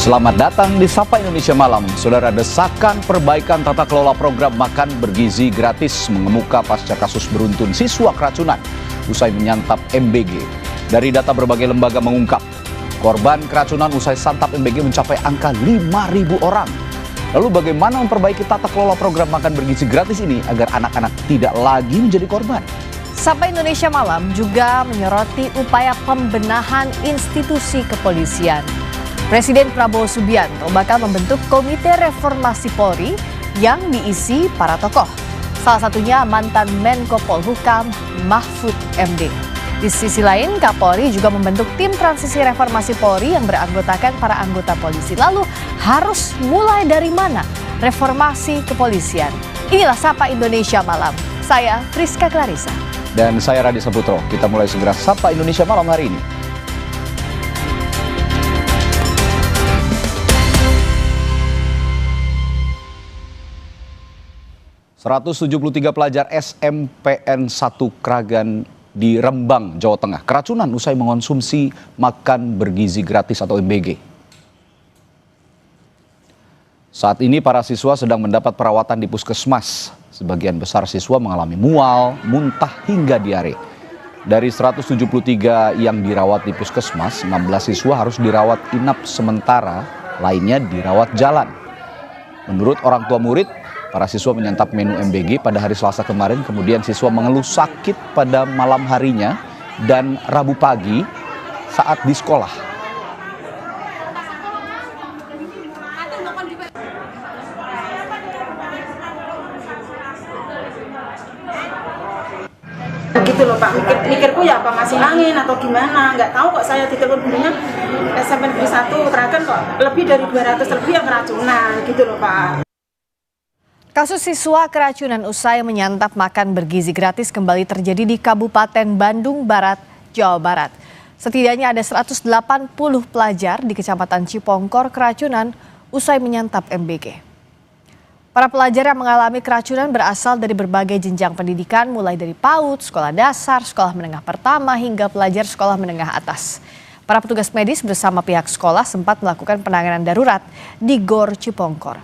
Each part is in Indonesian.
Selamat datang di Sapa Indonesia Malam. Saudara, desakan perbaikan tata kelola program makan bergizi gratis mengemuka pasca kasus beruntun siswa keracunan usai menyantap MBG. Dari data berbagai lembaga mengungkap, korban keracunan usai santap MBG mencapai angka 5.000 orang. Lalu bagaimana memperbaiki tata kelola program makan bergizi gratis ini agar anak-anak tidak lagi menjadi korban? Sapa Indonesia Malam juga menyoroti upaya pembenahan institusi kepolisian. Presiden Prabowo Subianto bakal membentuk Komite Reformasi Polri yang diisi para tokoh. Salah satunya mantan Menko Polhukam Mahfud MD. Di sisi lain, Kapolri juga membentuk tim transisi reformasi Polri yang beranggotakan para anggota polisi. Lalu harus mulai dari mana reformasi kepolisian? Inilah Sapa Indonesia Malam. Saya Friska Clarissa. Dan saya Radi Saputro. Kita mulai segera Sapa Indonesia Malam hari ini. 173 pelajar SMPN 1 Kragan di Rembang, Jawa Tengah keracunan usai mengonsumsi makan bergizi gratis atau MBG. Saat ini para siswa sedang mendapat perawatan di puskesmas. Sebagian besar siswa mengalami mual, muntah hingga diare. Dari 173 yang dirawat di puskesmas, 16 siswa harus dirawat inap sementara, lainnya dirawat jalan. Menurut orang tua murid, para siswa menyantap menu MBG pada hari Selasa kemarin, kemudian siswa mengeluh sakit pada malam harinya dan Rabu pagi saat di sekolah. Gitu loh Pak, mikirku ya apa masuk angin atau gimana, nggak tahu kok saya ditelepon bunyinya SMP 1 Kragan kok lebih dari 200 lebih yang keracunan gitu loh Pak. Kasus siswa keracunan usai menyantap makan bergizi gratis kembali terjadi di Kabupaten Bandung Barat, Jawa Barat. Setidaknya ada 180 pelajar di Kecamatan Cipongkor keracunan usai menyantap MBG. Para pelajar yang mengalami keracunan berasal dari berbagai jenjang pendidikan mulai dari PAUD, sekolah dasar, sekolah menengah pertama hingga pelajar sekolah menengah atas. Para petugas medis bersama pihak sekolah sempat melakukan penanganan darurat di Gor Cipongkor.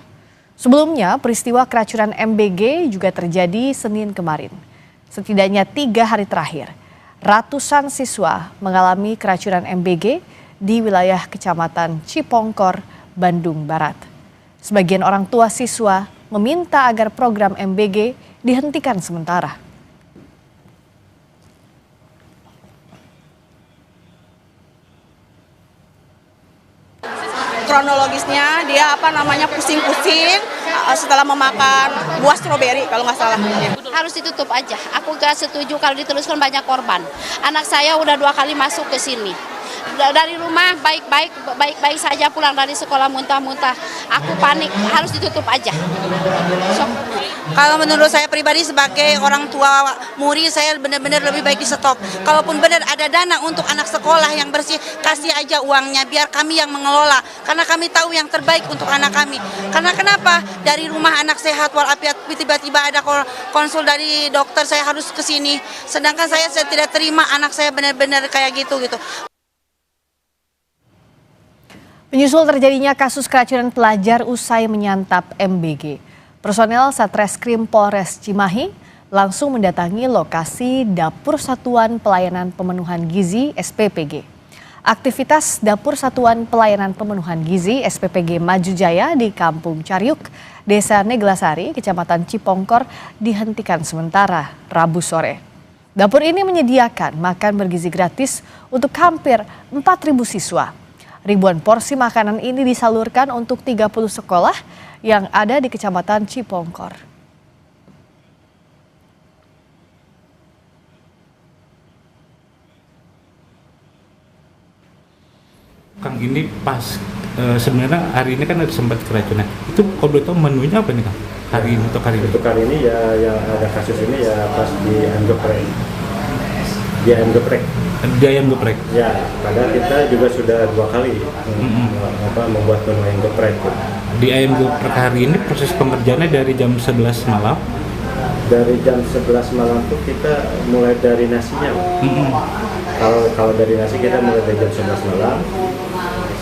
Sebelumnya, peristiwa keracunan MBG juga terjadi Senin kemarin. Setidaknya 3 hari terakhir, ratusan siswa mengalami keracunan MBG di wilayah Kecamatan Cipongkor, Bandung Barat. Sebagian orang tua siswa meminta agar program MBG dihentikan sementara. Kronologisnya dia pusing-pusing setelah memakan buah stroberi kalau nggak salah. Harus ditutup aja. Aku gak setuju kalau diteruskan banyak korban. Anak saya udah 2 kali masuk ke sini. Dari rumah baik-baik saja, pulang dari sekolah muntah-muntah. Aku panik, harus ditutup aja. Kalau menurut saya pribadi sebagai orang tua murid, saya benar-benar lebih baik di stop. Kalaupun benar ada dana untuk anak sekolah yang bersih, kasih aja uangnya biar kami yang mengelola. Karena kami tahu yang terbaik untuk anak kami. Karena kenapa? Dari rumah anak sehat walafiat tiba-tiba ada konsul dari dokter, saya harus ke sini. Sedangkan saya tidak terima anak saya benar-benar kayak gitu. Menyusul terjadinya kasus keracunan pelajar usai menyantap MBG, personel Satreskrim Polres Cimahi langsung mendatangi lokasi Dapur Satuan Pelayanan Pemenuhan Gizi (SPPG). Aktivitas Dapur Satuan Pelayanan Pemenuhan Gizi (SPPG) Maju Jaya di Kampung Cariuk, Desa Neglasari, Kecamatan Cipongkor dihentikan sementara Rabu sore. Dapur ini menyediakan makan bergizi gratis untuk hampir 4.000 siswa. Ribuan porsi makanan ini disalurkan untuk 30 sekolah yang ada di Kecamatan Cipongkor. Kang, ini pas sebenarnya hari ini kan ada sempat keracunan. Itu kalau boleh tahu menunya apa nih Kang? Hari ini untuk hari ini? Untuk hari ini ya yang ada kasus ini ya pas di ayam geprek. Di ayam geprek. Di ayam geprek. Ya, padahal kita juga sudah 2 kali membuat menu ayam geprek. Di ayam geprek hari ini proses pengerjaannya dari jam 11 malam. Dari jam 11 malam tuh kita mulai dari nasinya. Kalau dari nasi kita mulai dari jam 11 malam.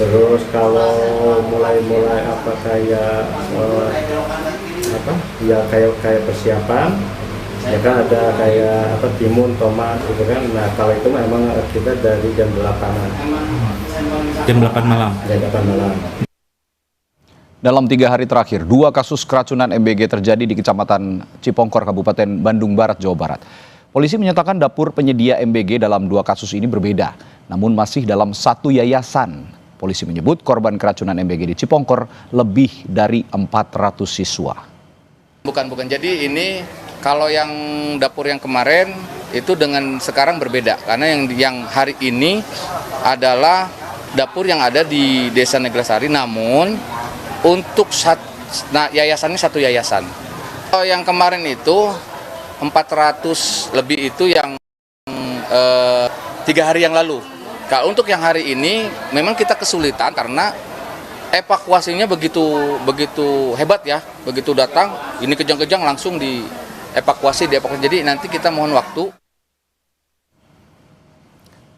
Terus kalau mulai apa kayak ya kayak persiapan, ya kan ada kayak timun, tomat gitu kan. Nah kalau itu memang kita dari jam 8-an. Jam 8 malam. Jam 8 malam. Dalam 3 hari terakhir, 2 kasus keracunan MBG terjadi di Kecamatan Cipongkor, Kabupaten Bandung Barat, Jawa Barat. Polisi menyatakan dapur penyedia MBG dalam 2 kasus ini berbeda, namun masih dalam satu yayasan. Polisi menyebut korban keracunan MBG di Cipongkor lebih dari 400 siswa. Bukan. Jadi ini kalau yang dapur yang kemarin itu dengan sekarang berbeda. Karena yang hari ini adalah dapur yang ada di Desa Neglasari, namun untuk yayasannya satu yayasan. Kalau yang kemarin itu 400 lebih itu yang 3 hari yang lalu. Kalau untuk yang hari ini memang kita kesulitan karena evakuasinya begitu hebat ya. Begitu datang, ini kejang-kejang langsung dievakuasi. Jadi nanti kita mohon waktu.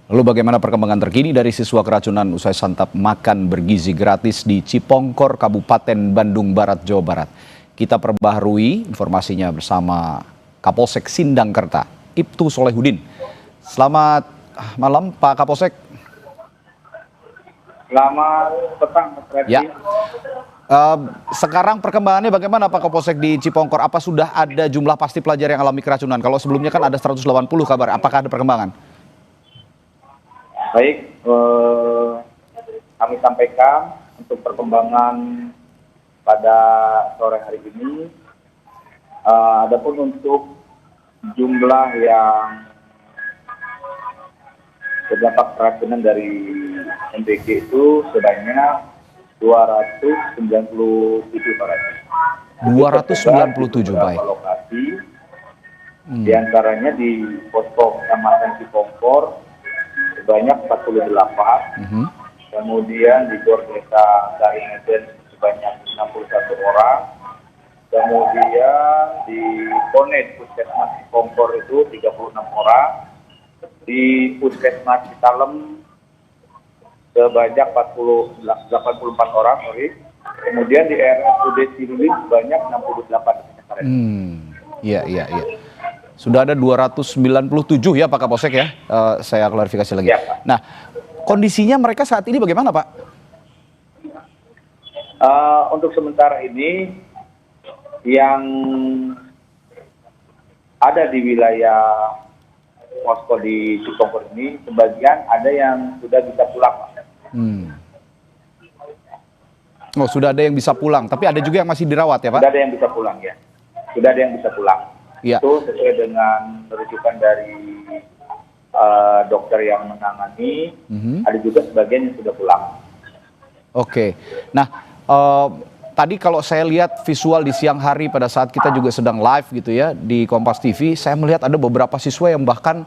Lalu bagaimana perkembangan terkini dari siswa keracunan usai santap makan bergizi gratis di Cipongkor, Kabupaten Bandung Barat, Jawa Barat? Kita perbaharui informasinya bersama Kapolsek Sindangkerta, Ibtu Solehudin. Selamat malam Pak Kapolsek. Selamat petang, Mas Ferdi. Ya. Sekarang perkembangannya bagaimana Pak Kapolsek di Cipongkor? Apa sudah ada jumlah pasti pelajar yang alami keracunan? Kalau sebelumnya kan ada 180 kabar, apakah ada perkembangan? Baik, kami sampaikan untuk perkembangan pada sore hari ini. Adapun untuk jumlah yang terdapat keracunan dari MBG itu sebanyak 297 Pak. 297, baik. Lokasi, di antaranya di posko Kecamatan Cipongkor sebanyak 48, kemudian di Gor Desa Garingeten sebanyak 61 orang, kemudian di Ponet Puskesmas Cipongkor itu 36 orang, di Puskesmas Citalem sebanyak 84 orang, kemudian di RSUD Cililin sebanyak 68. Iya. Sudah ada 297 ya Pak Kapolsek ya, saya klarifikasi lagi. Ya, nah, kondisinya mereka saat ini bagaimana Pak? Untuk sementara ini yang ada di wilayah posko di Cipongkor ini, sebagian ada yang sudah bisa pulang Pak. Oh, sudah ada yang bisa pulang, tapi ada juga yang masih dirawat ya Pak? Sudah ada yang bisa pulang ya. Sudah ada yang bisa pulang. Ya. Itu sesuai dengan rujukan dari dokter yang menangani. Ada juga sebagian yang sudah pulang. Oke. Nah, tadi kalau saya lihat visual di siang hari pada saat kita juga sedang live gitu ya di Kompas TV, saya melihat ada beberapa siswa yang bahkan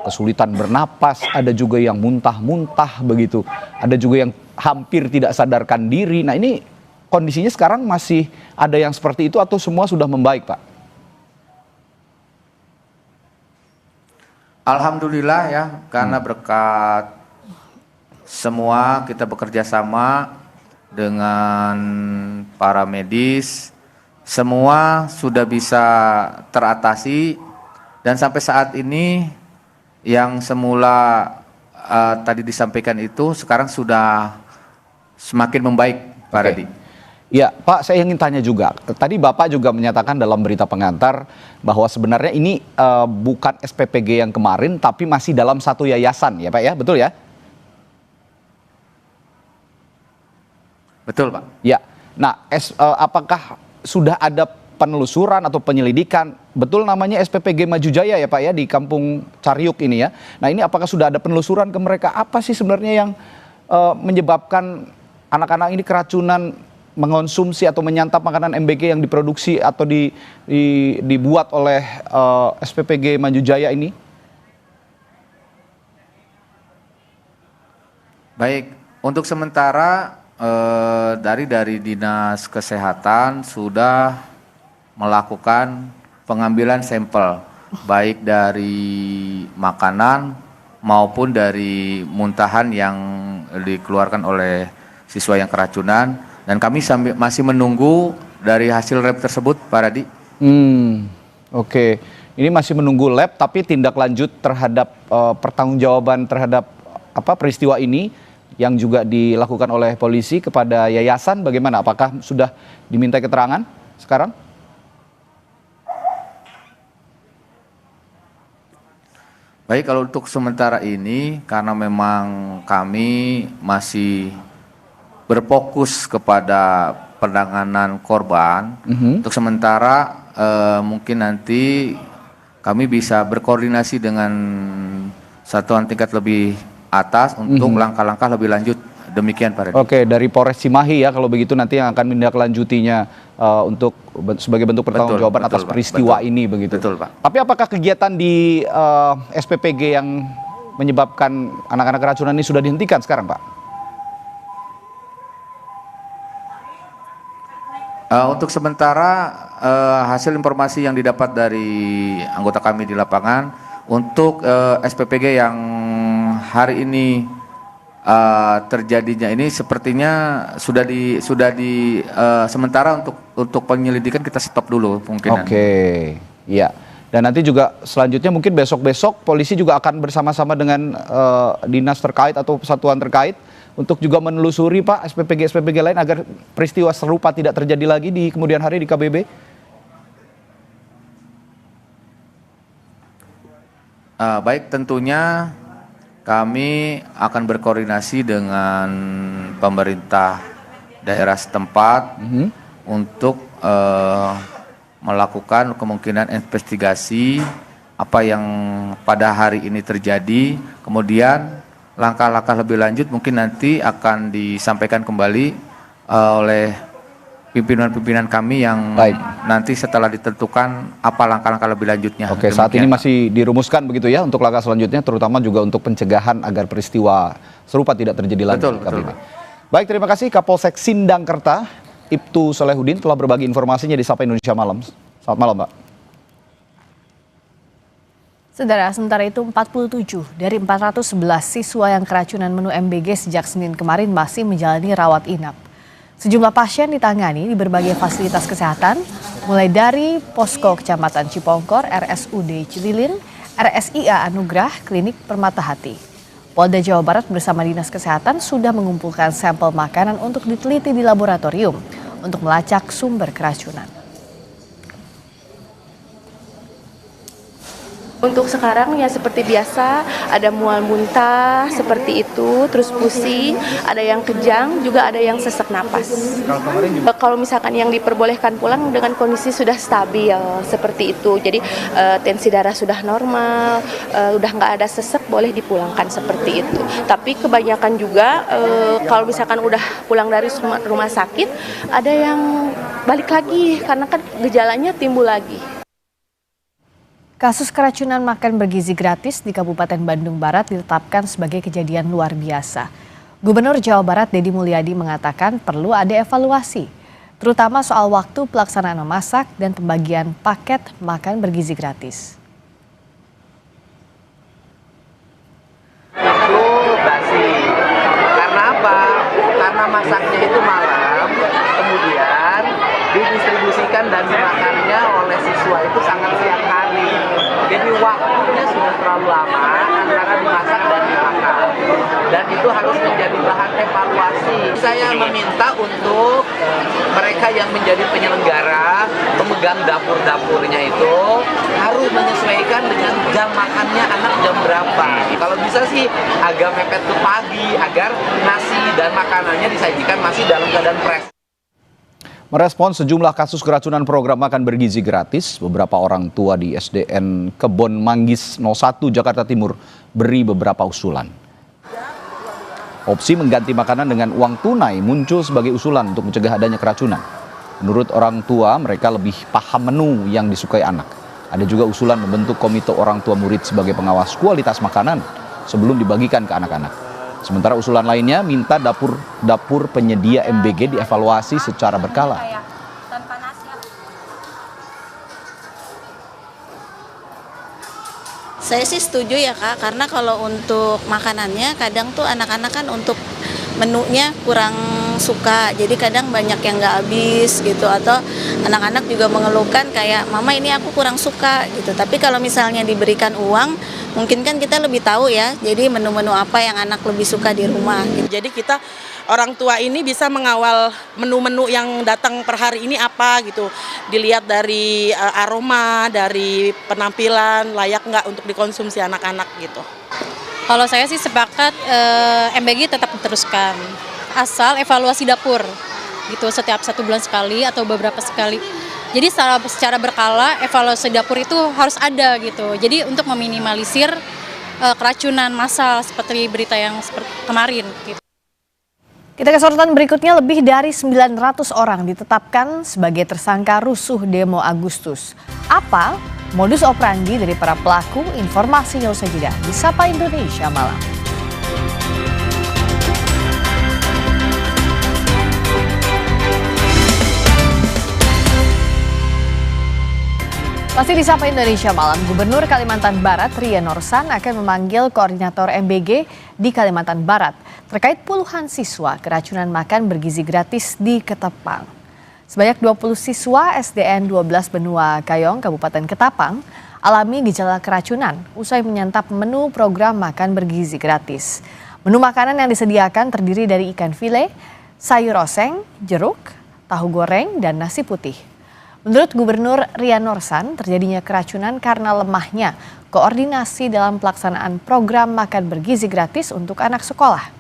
kesulitan bernapas, ada juga yang muntah-muntah begitu, ada juga yang hampir tidak sadarkan diri. Nah, ini kondisinya sekarang masih ada yang seperti itu atau semua sudah membaik, Pak? Alhamdulillah ya, karena berkat semua kita bekerja sama dengan para medis, semua sudah bisa teratasi dan sampai saat ini yang semula tadi disampaikan itu sekarang sudah semakin membaik, Pak Radi. Ya, Pak, saya ingin tanya juga. Tadi Bapak juga menyatakan dalam berita pengantar bahwa sebenarnya ini bukan SPPG yang kemarin, tapi masih dalam satu yayasan, ya Pak ya? Betul ya? Betul, Pak. Ya. Nah, apakah sudah ada penelusuran atau penyelidikan? Betul namanya SPPG Maju Jaya ya Pak ya, di Kampung Cariuk ini ya. Nah, ini apakah sudah ada penelusuran ke mereka? Apa sih sebenarnya yang menyebabkan anak-anak ini keracunan mengonsumsi atau menyantap makanan MBG yang diproduksi atau dibuat oleh SPPG Maju Jaya ini? Baik, untuk sementara dari Dinas Kesehatan sudah melakukan pengambilan sampel baik dari makanan maupun dari muntahan yang dikeluarkan oleh siswa yang keracunan, dan kami masih menunggu dari hasil lab tersebut, Pak Radi. Oke. Ini masih menunggu lab, tapi tindak lanjut terhadap pertanggungjawaban terhadap peristiwa ini yang juga dilakukan oleh polisi kepada yayasan bagaimana? Apakah sudah diminta keterangan sekarang? Baik, kalau untuk sementara ini karena memang kami masih berfokus kepada penanganan korban, untuk sementara mungkin nanti kami bisa berkoordinasi dengan satuan tingkat lebih atas untuk langkah-langkah lebih lanjut. Demikian, Pak Redi. Oke, dari Polres Cimahi ya, kalau begitu nanti yang akan menindaklanjutinya untuk sebagai bentuk pertanggungjawaban atas peristiwa ini begitu. Betul, Pak. Tapi apakah kegiatan di SPPG yang menyebabkan anak-anak keracunan ini sudah dihentikan sekarang, Pak? Untuk sementara hasil informasi yang didapat dari anggota kami di lapangan untuk SPPG yang hari ini terjadinya ini sepertinya sudah di sementara untuk penyelidikan kita stop dulu mungkin. Oke, iya. Dan nanti juga selanjutnya mungkin besok-besok polisi juga akan bersama-sama dengan dinas terkait atau satuan terkait untuk juga menelusuri, Pak, SPPG lain agar peristiwa serupa tidak terjadi lagi di kemudian hari di KBB. Baik, tentunya kami akan berkoordinasi dengan pemerintah daerah setempat untuk melakukan kemungkinan investigasi apa yang pada hari ini terjadi. Kemudian langkah-langkah lebih lanjut mungkin nanti akan disampaikan kembali oleh pimpinan-pimpinan kami yang nanti setelah ditentukan apa langkah-langkah lebih lanjutnya. Oke, saat ini masih dirumuskan begitu ya untuk langkah selanjutnya, terutama juga untuk pencegahan agar peristiwa serupa tidak terjadi lagi. Betul. Baik, terima kasih Kapolsek Sindangkerta, Ibtu Solehudin telah berbagi informasinya di Sapa Indonesia Malam. Selamat malam, Mbak. Saudara, sementara itu 47 dari 411 siswa yang keracunan menu MBG sejak Senin kemarin masih menjalani rawat inap. Sejumlah pasien ditangani di berbagai fasilitas kesehatan, mulai dari Posko Kecamatan Cipongkor, RSUD Cililin, RSIA Anugrah, Klinik Permata Hati. Polda Jawa Barat bersama Dinas Kesehatan sudah mengumpulkan sampel makanan untuk diteliti di laboratorium untuk melacak sumber keracunan. Untuk sekarang ya seperti biasa, ada mual muntah seperti itu, terus pusing, ada yang kejang, juga ada yang sesak napas. Kalau misalkan yang diperbolehkan pulang dengan kondisi sudah stabil seperti itu, jadi tensi darah sudah normal, udah nggak ada sesak, boleh dipulangkan seperti itu. Tapi kebanyakan juga kalau misalkan udah pulang dari rumah sakit, ada yang balik lagi karena kan gejalanya timbul lagi. Kasus keracunan makan bergizi gratis di Kabupaten Bandung Barat ditetapkan sebagai kejadian luar biasa. Gubernur Jawa Barat Deddy Mulyadi mengatakan perlu ada evaluasi, terutama soal waktu pelaksanaan memasak dan pembagian paket makan bergizi gratis. Itu basi. Karena apa? Karena masaknya itu malam, kemudian didistribusikan dan dimakannya oleh siswa itu sangat siang hari. Jadi waktunya sudah terlalu lama antara dimasak dan dimakan. Dan itu harus menjadi bahan evaluasi. Saya meminta untuk mereka yang menjadi penyelenggara, pemegang dapur-dapurnya itu harus menyesuaikan dengan jam makannya anak jam berapa. Kalau bisa sih agak mepet ke pagi agar nasi dan makanannya disajikan masih dalam keadaan fresh. Merespons sejumlah kasus keracunan program makan bergizi gratis, beberapa orang tua di SDN Kebon Manggis 01 Jakarta Timur beri beberapa usulan. Opsi mengganti makanan dengan uang tunai muncul sebagai usulan untuk mencegah adanya keracunan. Menurut orang tua, mereka lebih paham menu yang disukai anak. Ada juga usulan membentuk komite orang tua murid sebagai pengawas kualitas makanan sebelum dibagikan ke anak-anak. Sementara usulan lainnya minta dapur penyedia MBG dievaluasi secara berkala. Saya sih setuju ya Kak, karena kalau untuk makanannya kadang tuh anak-anak kan untuk menunya kurang suka, jadi kadang banyak yang nggak habis gitu, atau anak-anak juga mengeluhkan kayak mama ini aku kurang suka gitu. Tapi kalau misalnya diberikan uang, mungkin kan kita lebih tahu ya, jadi menu-menu apa yang anak lebih suka di rumah gitu. Jadi kita orang tua ini bisa mengawal menu-menu yang datang per hari ini apa gitu, dilihat dari aroma, dari penampilan, layak nggak untuk dikonsumsi anak-anak gitu. Kalau saya sih sepakat MBG tetap diteruskan, asal evaluasi dapur gitu setiap 1 bulan sekali atau beberapa sekali. Jadi secara berkala evaluasi dapur itu harus ada gitu. Jadi untuk meminimalisir keracunan massal seperti berita yang kemarin gitu. Kita ke sorotan berikutnya, lebih dari 900 orang ditetapkan sebagai tersangka rusuh demo Agustus. Apa modus operandi dari para pelaku? Informasinya usai jeda di Sapa Indonesia Malam. Masih di Sapa Indonesia Malam, Gubernur Kalimantan Barat Rian Norsan akan memanggil koordinator MBG di Kalimantan Barat terkait puluhan siswa keracunan makan bergizi gratis di Ketapang. Sebanyak 20 siswa SDN 12 Benua Kayong, Kabupaten Ketapang, alami gejala keracunan usai menyantap menu program makan bergizi gratis. Menu makanan yang disediakan terdiri dari ikan file, sayur oseng, jeruk, tahu goreng, dan nasi putih. Menurut Gubernur Rian Norsan, terjadinya keracunan karena lemahnya koordinasi dalam pelaksanaan program makan bergizi gratis untuk anak sekolah.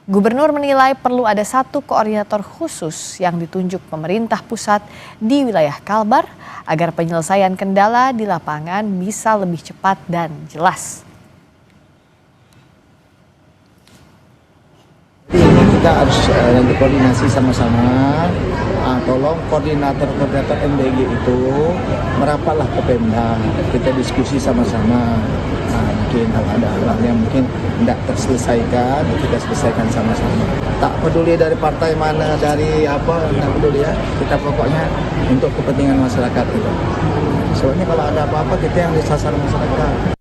Gubernur menilai perlu ada 1 koordinator khusus yang ditunjuk pemerintah pusat di wilayah Kalbar agar penyelesaian kendala di lapangan bisa lebih cepat dan jelas. Kita harus koordinasi sama-sama. Tolong koordinator MBG itu merapatlah ke Pemda, kita diskusi sama-sama. Mungkin kalau ada hal yang mungkin tidak terselesaikan, kita selesaikan sama-sama. Tak peduli dari partai mana, dari apa, tidak peduli ya. Kita pokoknya untuk kepentingan masyarakat itu. Soalnya kalau ada apa-apa kita yang disasar masyarakat.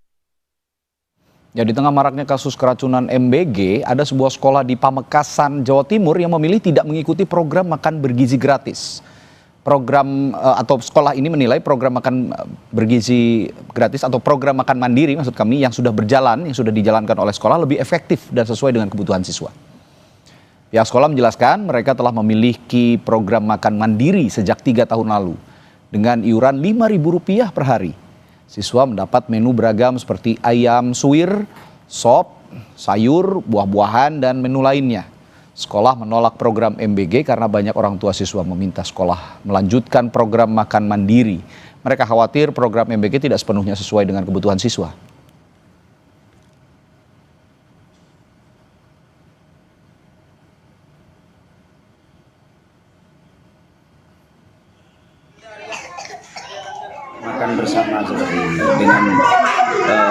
Ya, di tengah maraknya kasus keracunan MBG, ada sebuah sekolah di Pamekasan, Jawa Timur yang memilih tidak mengikuti program makan bergizi gratis. Program atau sekolah ini menilai program makan bergizi gratis atau program makan mandiri maksud kami yang sudah berjalan, yang sudah dijalankan oleh sekolah lebih efektif dan sesuai dengan kebutuhan siswa. Pihak sekolah menjelaskan mereka telah memiliki program makan mandiri sejak 3 tahun lalu dengan iuran Rp5.000 per hari. Siswa mendapat menu beragam seperti ayam suwir, sop, sayur, buah-buahan, dan menu lainnya. Sekolah menolak program MBG karena banyak orang tua siswa meminta sekolah melanjutkan program makan mandiri. Mereka khawatir program MBG tidak sepenuhnya sesuai dengan kebutuhan siswa. Makan bersama seperti ini dengan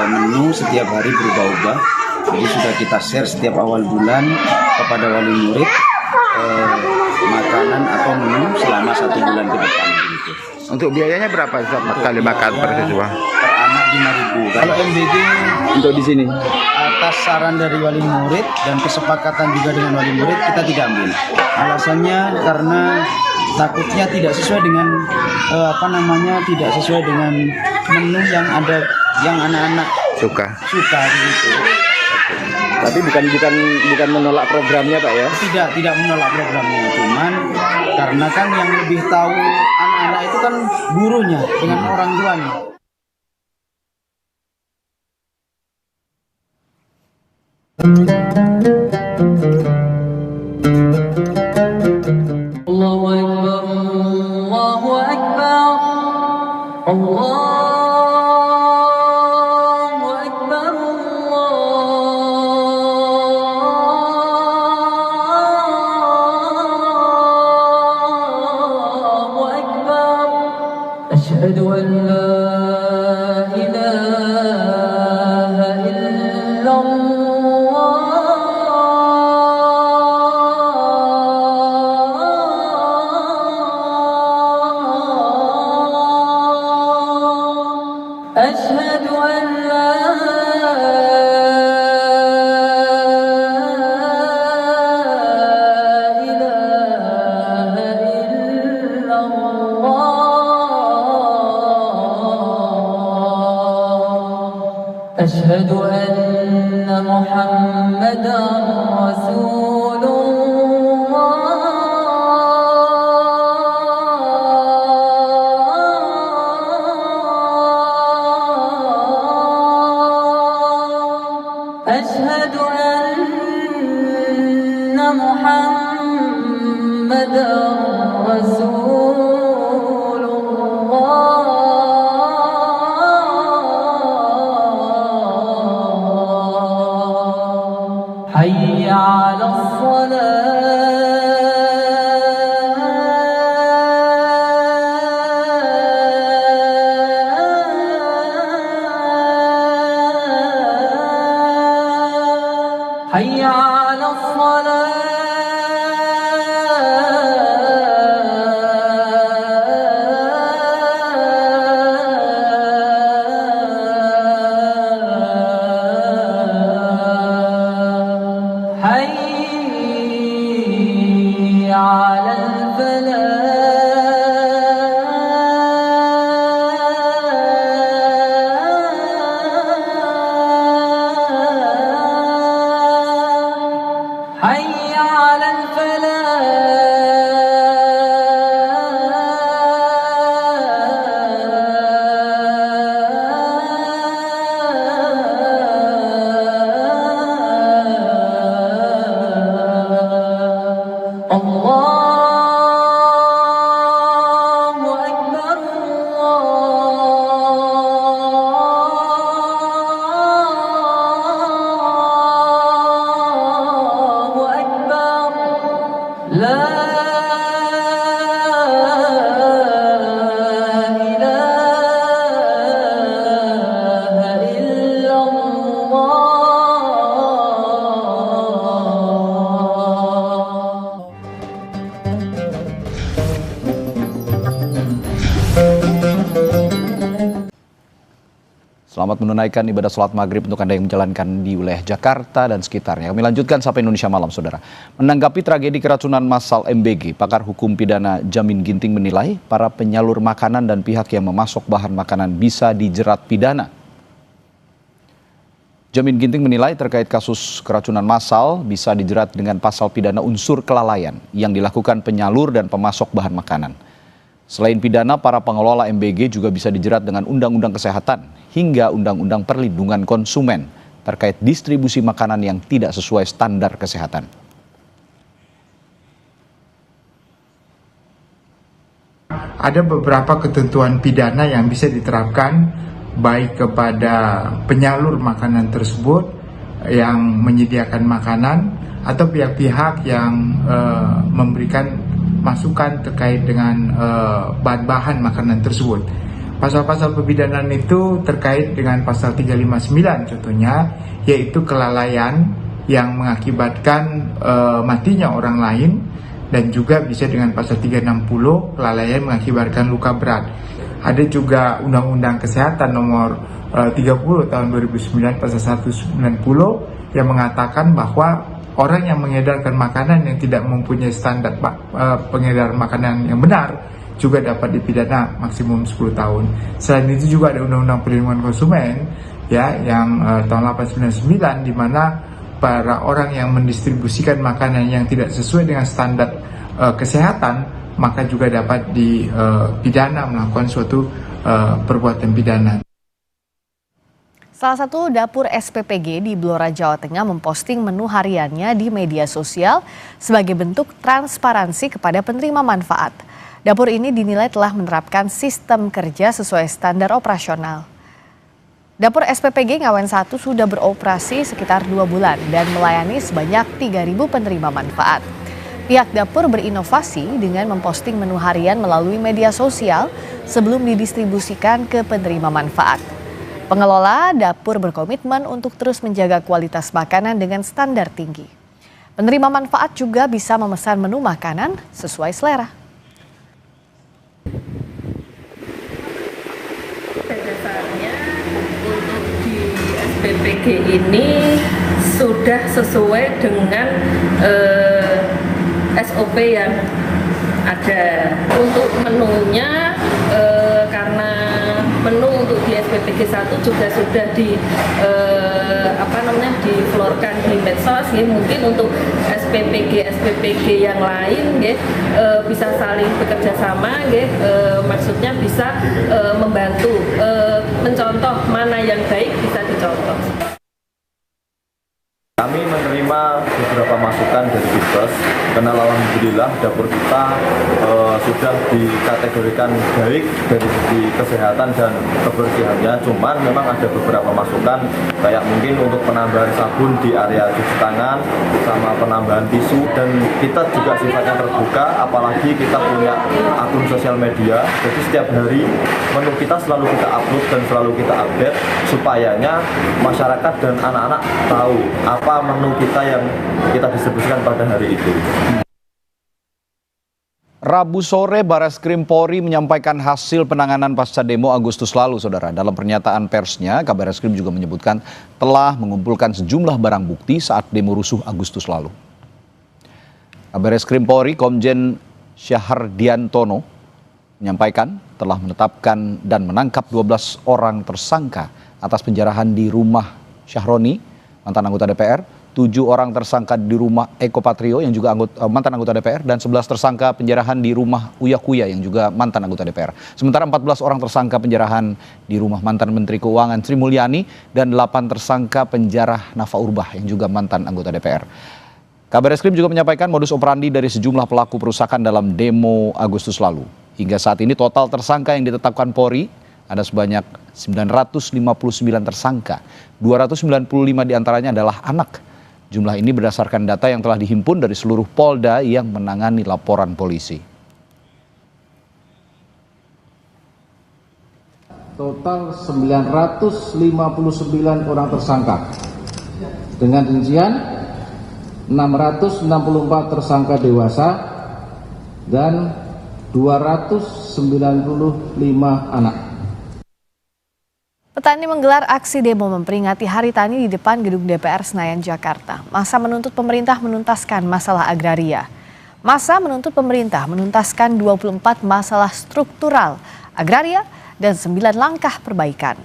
menu setiap hari berubah-ubah. Jadi sudah kita share setiap awal bulan kepada wali murid makanan atau menu selama 1 bulan ke depan begitu. Untuk biayanya berapa kali makan per siswa? Per anak 5.000. Kalau MBG Untuk di sini atas saran dari wali murid dan kesepakatan juga dengan wali murid kita tidak ambil. Alasannya karena takutnya tidak sesuai dengan tidak sesuai dengan menu yang ada yang anak-anak suka gitu. Tapi bukan menolak programnya Pak ya? Tidak menolak programnya, cuman karena kan yang lebih tahu anak-anak itu kan gurunya dengan orang tuanya. Allahu Akbar, Allahu Akbar, Allahu Akbar, Allahu Akbar. Asyhadu an la ilaha illallah. أشهد أن لا أشهد أن محمدا رسول الله أشهد أن محمدا رسول الله حي على الصلاة حي على الصلاة حي على الفلاح حي على الفلاح الله أكبر الله أكبر لا إله إلا الله. Selamat menunaikan ibadah sholat maghrib untuk Anda yang menjalankan di wilayah Jakarta dan sekitarnya. Kami lanjutkan sampai Indonesia Malam, Saudara. Menanggapi tragedi keracunan massal MBG, pakar hukum pidana Jamin Ginting menilai para penyalur makanan dan pihak yang memasok bahan makanan bisa dijerat pidana. Jamin Ginting menilai terkait kasus keracunan massal bisa dijerat dengan pasal pidana unsur kelalaian yang dilakukan penyalur dan pemasok bahan makanan. Selain pidana, para pengelola MBG juga bisa dijerat dengan Undang-Undang Kesehatan hingga Undang-Undang Perlindungan Konsumen terkait distribusi makanan yang tidak sesuai standar kesehatan. Ada beberapa ketentuan pidana yang bisa diterapkan baik kepada penyalur makanan tersebut yang menyediakan makanan atau pihak-pihak yang memberikan masukan terkait dengan bahan-bahan makanan tersebut. Pasal-pasal pemidanaan itu terkait dengan pasal 359 contohnya, yaitu kelalaian yang mengakibatkan matinya orang lain, dan juga bisa dengan pasal 360 kelalaian mengakibatkan luka berat. Ada juga Undang-Undang Kesehatan nomor 30 tahun 2009 pasal 190 yang mengatakan bahwa orang yang mengedarkan makanan yang tidak mempunyai standar pengedaran makanan yang benar juga dapat dipidana maksimum 10 tahun. Selain itu juga ada Undang-Undang Perlindungan Konsumen ya yang tahun 899 di mana para orang yang mendistribusikan makanan yang tidak sesuai dengan standar kesehatan maka juga dapat dipidana melakukan suatu perbuatan pidana. Salah satu dapur SPPG di Blora, Jawa Tengah memposting menu hariannya di media sosial sebagai bentuk transparansi kepada penerima manfaat. Dapur ini dinilai telah menerapkan sistem kerja sesuai standar operasional. Dapur SPPG Ngawen 1 sudah beroperasi sekitar 2 bulan dan melayani sebanyak 3.000 penerima manfaat. Pihak dapur berinovasi dengan memposting menu harian melalui media sosial sebelum didistribusikan ke penerima manfaat. Pengelola dapur berkomitmen untuk terus menjaga kualitas makanan dengan standar tinggi. Penerima manfaat juga bisa memesan menu makanan sesuai selera. Pada dasarnya untuk di SPPG ini sudah sesuai dengan SOP yang ada. Untuk menunya karena menu untuk di SPPG 1 juga sudah diflorkan di medsos ya. Mungkin untuk SPPG yang lain ya, bisa saling bekerja sama ya, maksudnya bisa membantu mencontoh mana yang baik bisa dicontoh. Kami menerima beberapa masukan dari Dinkes, karena alhamdulillah dapur kita sudah dikategorikan baik dari segi kesehatan dan kebersihannya. Cuman memang ada beberapa masukan, kayak mungkin untuk penambahan sabun di area cuci tangan, sama penambahan tisu. Dan kita juga sifatnya terbuka, apalagi kita punya akun sosial media. Jadi setiap hari menu kita selalu kita upload dan selalu kita update, supayanya masyarakat dan anak-anak tahu apa menu kita yang kita distribusikan pada hari itu. Rabu sore, Bareskrim Polri menyampaikan hasil penanganan pasca demo Agustus lalu, saudara. Dalam pernyataan persnya, Kabar Eskrim juga menyebutkan telah mengumpulkan sejumlah barang bukti saat demo rusuh Agustus lalu. Kabar Eskrim Polri Komjen Syahardiantono menyampaikan telah menetapkan dan menangkap 12 orang tersangka atas penjarahan di rumah Syahroni, mantan anggota DPR, 7 orang tersangka di rumah Eko Patrio yang juga mantan anggota DPR, dan 11 tersangka penjarahan di rumah Uya Kuya yang juga mantan anggota DPR. Sementara 14 orang tersangka penjarahan di rumah mantan Menteri Keuangan Sri Mulyani dan 8 tersangka penjara Nafa Urbah yang juga mantan anggota DPR. Kabar Eskrim juga menyampaikan modus operandi dari sejumlah pelaku perusakan dalam demo Agustus lalu. Hingga saat ini total tersangka yang ditetapkan Polri ada sebanyak 959 tersangka, 295 diantaranya adalah anak. Jumlah ini berdasarkan data yang telah dihimpun dari seluruh Polda yang menangani laporan polisi. Total 959 orang tersangka. Dengan rincian 664 tersangka dewasa dan 295 anak. Petani menggelar aksi demo memperingati Hari Tani di depan gedung DPR Senayan, Jakarta. Massa menuntut pemerintah menuntaskan masalah agraria. Massa menuntut pemerintah menuntaskan 24 masalah struktural agraria dan 9 langkah perbaikan.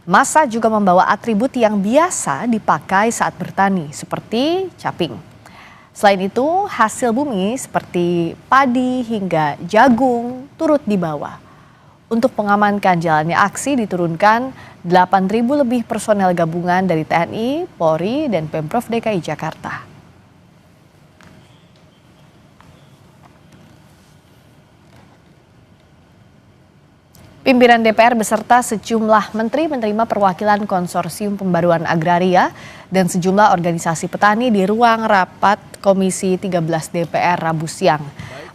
Massa juga membawa atribut yang biasa dipakai saat bertani seperti caping. Selain itu, hasil bumi seperti padi hingga jagung turut dibawa. Untuk mengamankan jalannya aksi diturunkan 8.000 lebih personel gabungan dari TNI, Polri, dan Pemprov DKI Jakarta. Pimpinan DPR beserta sejumlah menteri menerima perwakilan Konsorsium Pembaruan Agraria dan sejumlah organisasi petani di ruang rapat Komisi 13 DPR Rabu siang.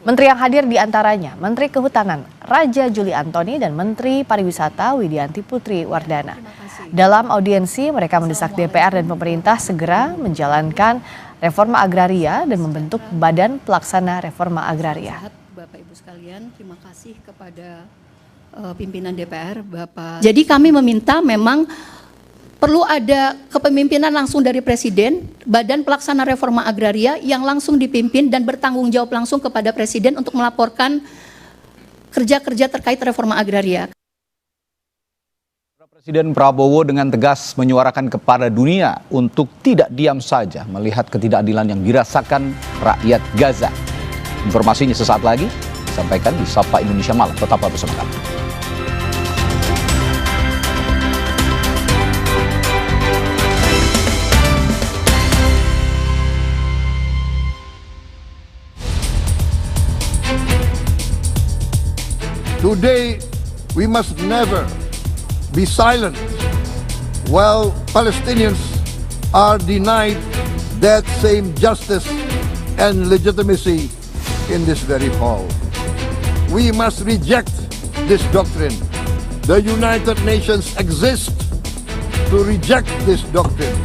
Menteri yang hadir diantaranya Menteri Kehutanan Raja Juli Antoni dan Menteri Pariwisata Widianti Putri Wardana. Dalam audiensi mereka mendesak DPR dan pemerintah segera menjalankan reforma agraria dan membentuk Badan Pelaksana Reforma Agraria. Bapak Ibu sekalian, terima kasih kepada pimpinan DPR, Bapak. Jadi kami meminta memang perlu ada kepemimpinan langsung dari Presiden, Badan Pelaksana Reforma Agraria yang langsung dipimpin dan bertanggung jawab langsung kepada Presiden untuk melaporkan kerja-kerja terkait reforma agraria. Presiden Prabowo dengan tegas menyuarakan kepada dunia untuk tidak diam saja melihat ketidakadilan yang dirasakan rakyat Gaza. Informasinya sesaat lagi disampaikan di Sapa Indonesia Malam. Tetaplah bersama kami. Today, we must never be silent while Palestinians are denied that same justice and legitimacy in this very hall. We must reject this doctrine. The United Nations exist to reject this doctrine.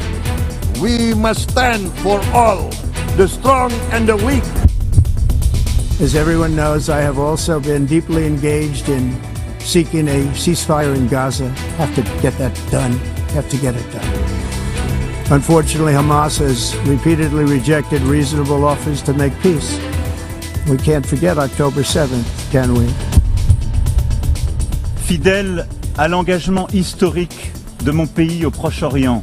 We must stand for all, the strong and the weak. As everyone knows, I have also been deeply engaged in seeking a ceasefire in Gaza. Have to get that done. Have to get it done. Unfortunately, Hamas has repeatedly rejected reasonable offers to make peace. We can't forget October 7th, can we? Fidèle à l'engagement historique de mon pays au Proche-Orient,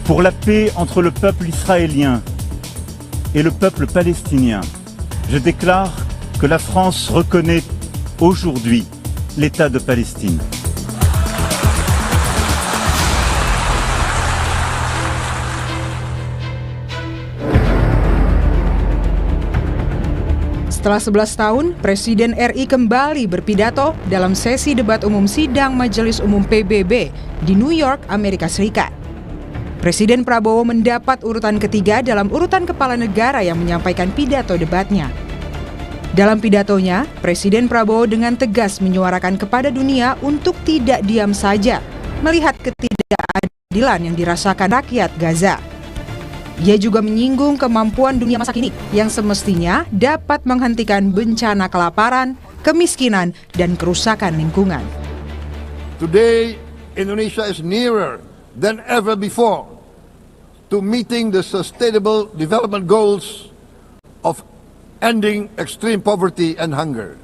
pour la paix entre le peuple israélien et le peuple palestinien, je déclare que la France reconnaît aujourd'hui l'État de Palestine. Setelah 11 tahun, Presiden RI kembali berpidato dalam sesi debat umum sidang Majelis Umum PBB di New York, Amerika Serikat. Presiden Prabowo mendapat urutan ketiga dalam urutan kepala negara yang menyampaikan pidato debatnya. Dalam pidatonya, Presiden Prabowo dengan tegas menyuarakan kepada dunia untuk tidak diam saja melihat ketidakadilan yang dirasakan rakyat Gaza. Ia juga menyinggung kemampuan dunia masa kini yang semestinya dapat menghentikan bencana kelaparan, kemiskinan, dan kerusakan lingkungan. Today, Indonesia is nearer than ever before to meeting the sustainable development goals of ending extreme poverty and hunger.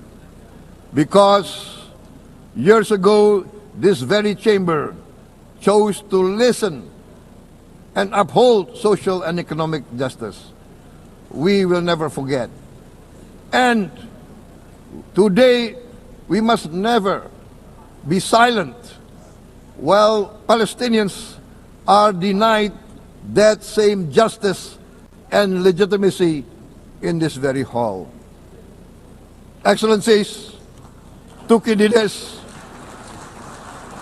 Because years ago, this very chamber chose to listen and uphold social and economic justice. We will never forget. And today, we must never be silent while Palestinians are denied that same justice and legitimacy in this very hall. Excellencies, Thucydides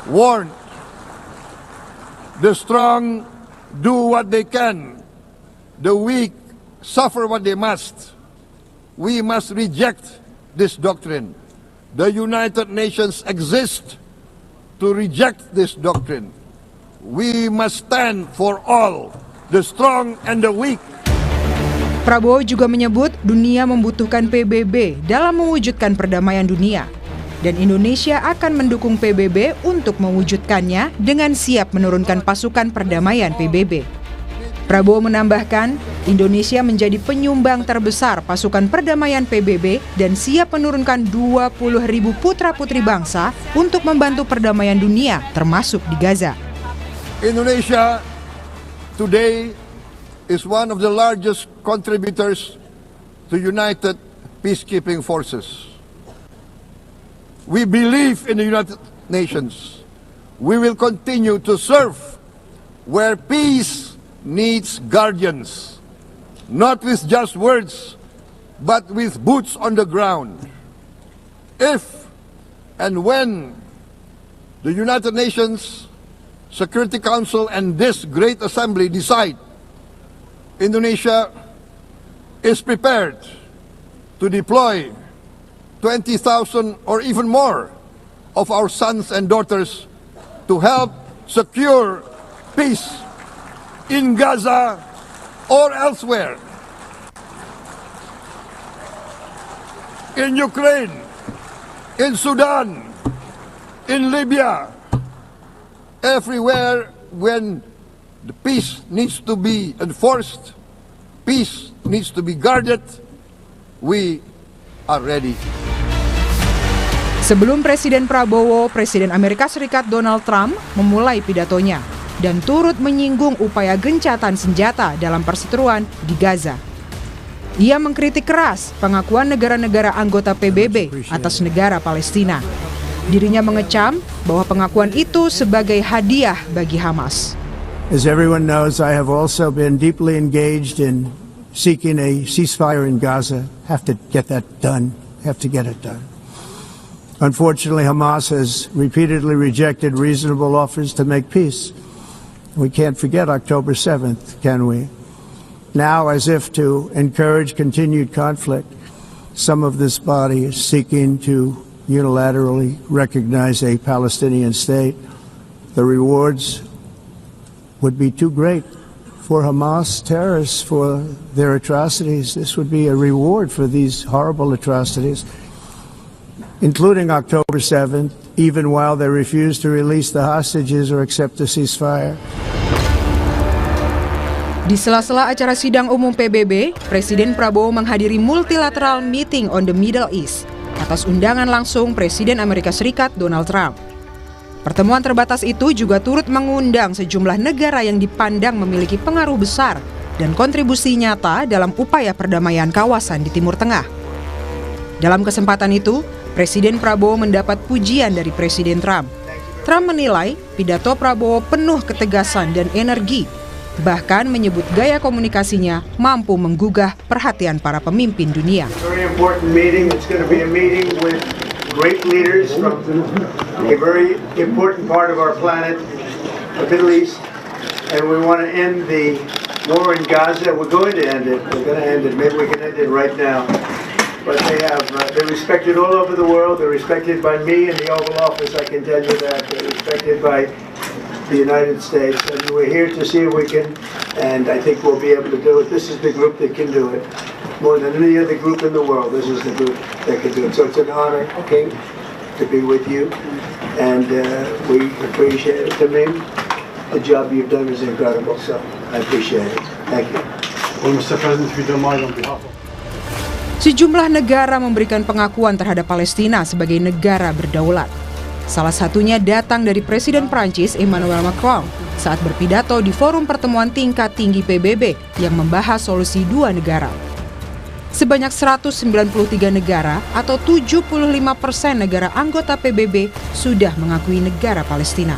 warned, the strong do what they can, the weak suffer what they must. We must reject this doctrine. The United Nations exist to reject this doctrine. We must stand for all, the strong and the weak. Prabowo juga menyebut dunia membutuhkan PBB dalam mewujudkan perdamaian dunia. Dan Indonesia akan mendukung PBB untuk mewujudkannya dengan siap menurunkan pasukan perdamaian PBB. Prabowo menambahkan, Indonesia menjadi penyumbang terbesar pasukan perdamaian PBB dan siap menurunkan 20.000 putra-putri bangsa untuk membantu perdamaian dunia, termasuk di Gaza. Indonesia today is one of the largest contributors to United Peacekeeping Forces. We believe in the United Nations. We will continue to serve where peace needs guardians, not with just words, but with boots on the ground. If and when the United Nations Security Council and this great assembly decide Indonesia is prepared to deploy 20,000 or even more of our sons and daughters to help secure peace in Gaza or elsewhere, in Ukraine, in Sudan, in Libya, everywhere when the peace needs to be enforced, peace needs to be guarded, we are ready. Sebelum Presiden Prabowo, Presiden Amerika Serikat Donald Trump memulai pidatonya dan turut menyinggung upaya gencatan senjata dalam perseteruan di Gaza. Ia mengkritik keras pengakuan negara-negara anggota PBB atas negara Palestina. Dirinya mengecam bahwa pengakuan itu sebagai hadiah bagi Hamas. As everyone knows, I have also been deeply engaged in seeking a ceasefire in Gaza. Have to get that done. Have to get it done. Unfortunately, Hamas has repeatedly rejected reasonable offers to make peace. We can't forget October 7th, can we? Now, as if to encourage continued conflict, some of this body is seeking to unilaterally recognize a Palestinian state. The rewards would be too great for Hamas terrorists for their atrocities. This would be a reward for these horrible atrocities, including October 7th, even while they refuse to release the hostages or accept a ceasefire. Di sela-sela acara sidang umum PBB, Presiden Prabowo menghadiri multilateral meeting on the Middle East atas undangan langsung Presiden Amerika Serikat Donald Trump. Pertemuan terbatas itu juga turut mengundang sejumlah negara yang dipandang memiliki pengaruh besar dan kontribusi nyata dalam upaya perdamaian kawasan di Timur Tengah. Dalam kesempatan itu, Presiden Prabowo mendapat pujian dari Presiden Trump. Trump menilai pidato Prabowo penuh ketegasan dan energi, bahkan menyebut gaya komunikasinya mampu menggugah perhatian para pemimpin dunia. Very important meeting. It's going to be a meeting with great leaders from a very important part of our planet, the Middle East, and we want to end the war in Gaza. We're going to end it. We're going to end it. Maybe we can end it right now. But they're respected all over the world. They're respected by me in the Oval Office. I can tell you that they're respected by the United States, and we're here to see if we can, and I think we'll be able to do it. This is the group that can do it. More than any other group in the world, this is the group that can do it. So it's an honor, King, to be with you, and we appreciate it. To me, the job you've done is incredible, so I appreciate it. Thank you. Well, Mr. President, if you don't mind, on behalf of Sejumlah negara memberikan pengakuan terhadap Palestina sebagai negara berdaulat. Salah satunya datang dari Presiden Prancis Emmanuel Macron saat berpidato di forum pertemuan tingkat tinggi PBB yang membahas solusi dua negara. Sebanyak 193 negara atau 75% negara anggota PBB sudah mengakui negara Palestina.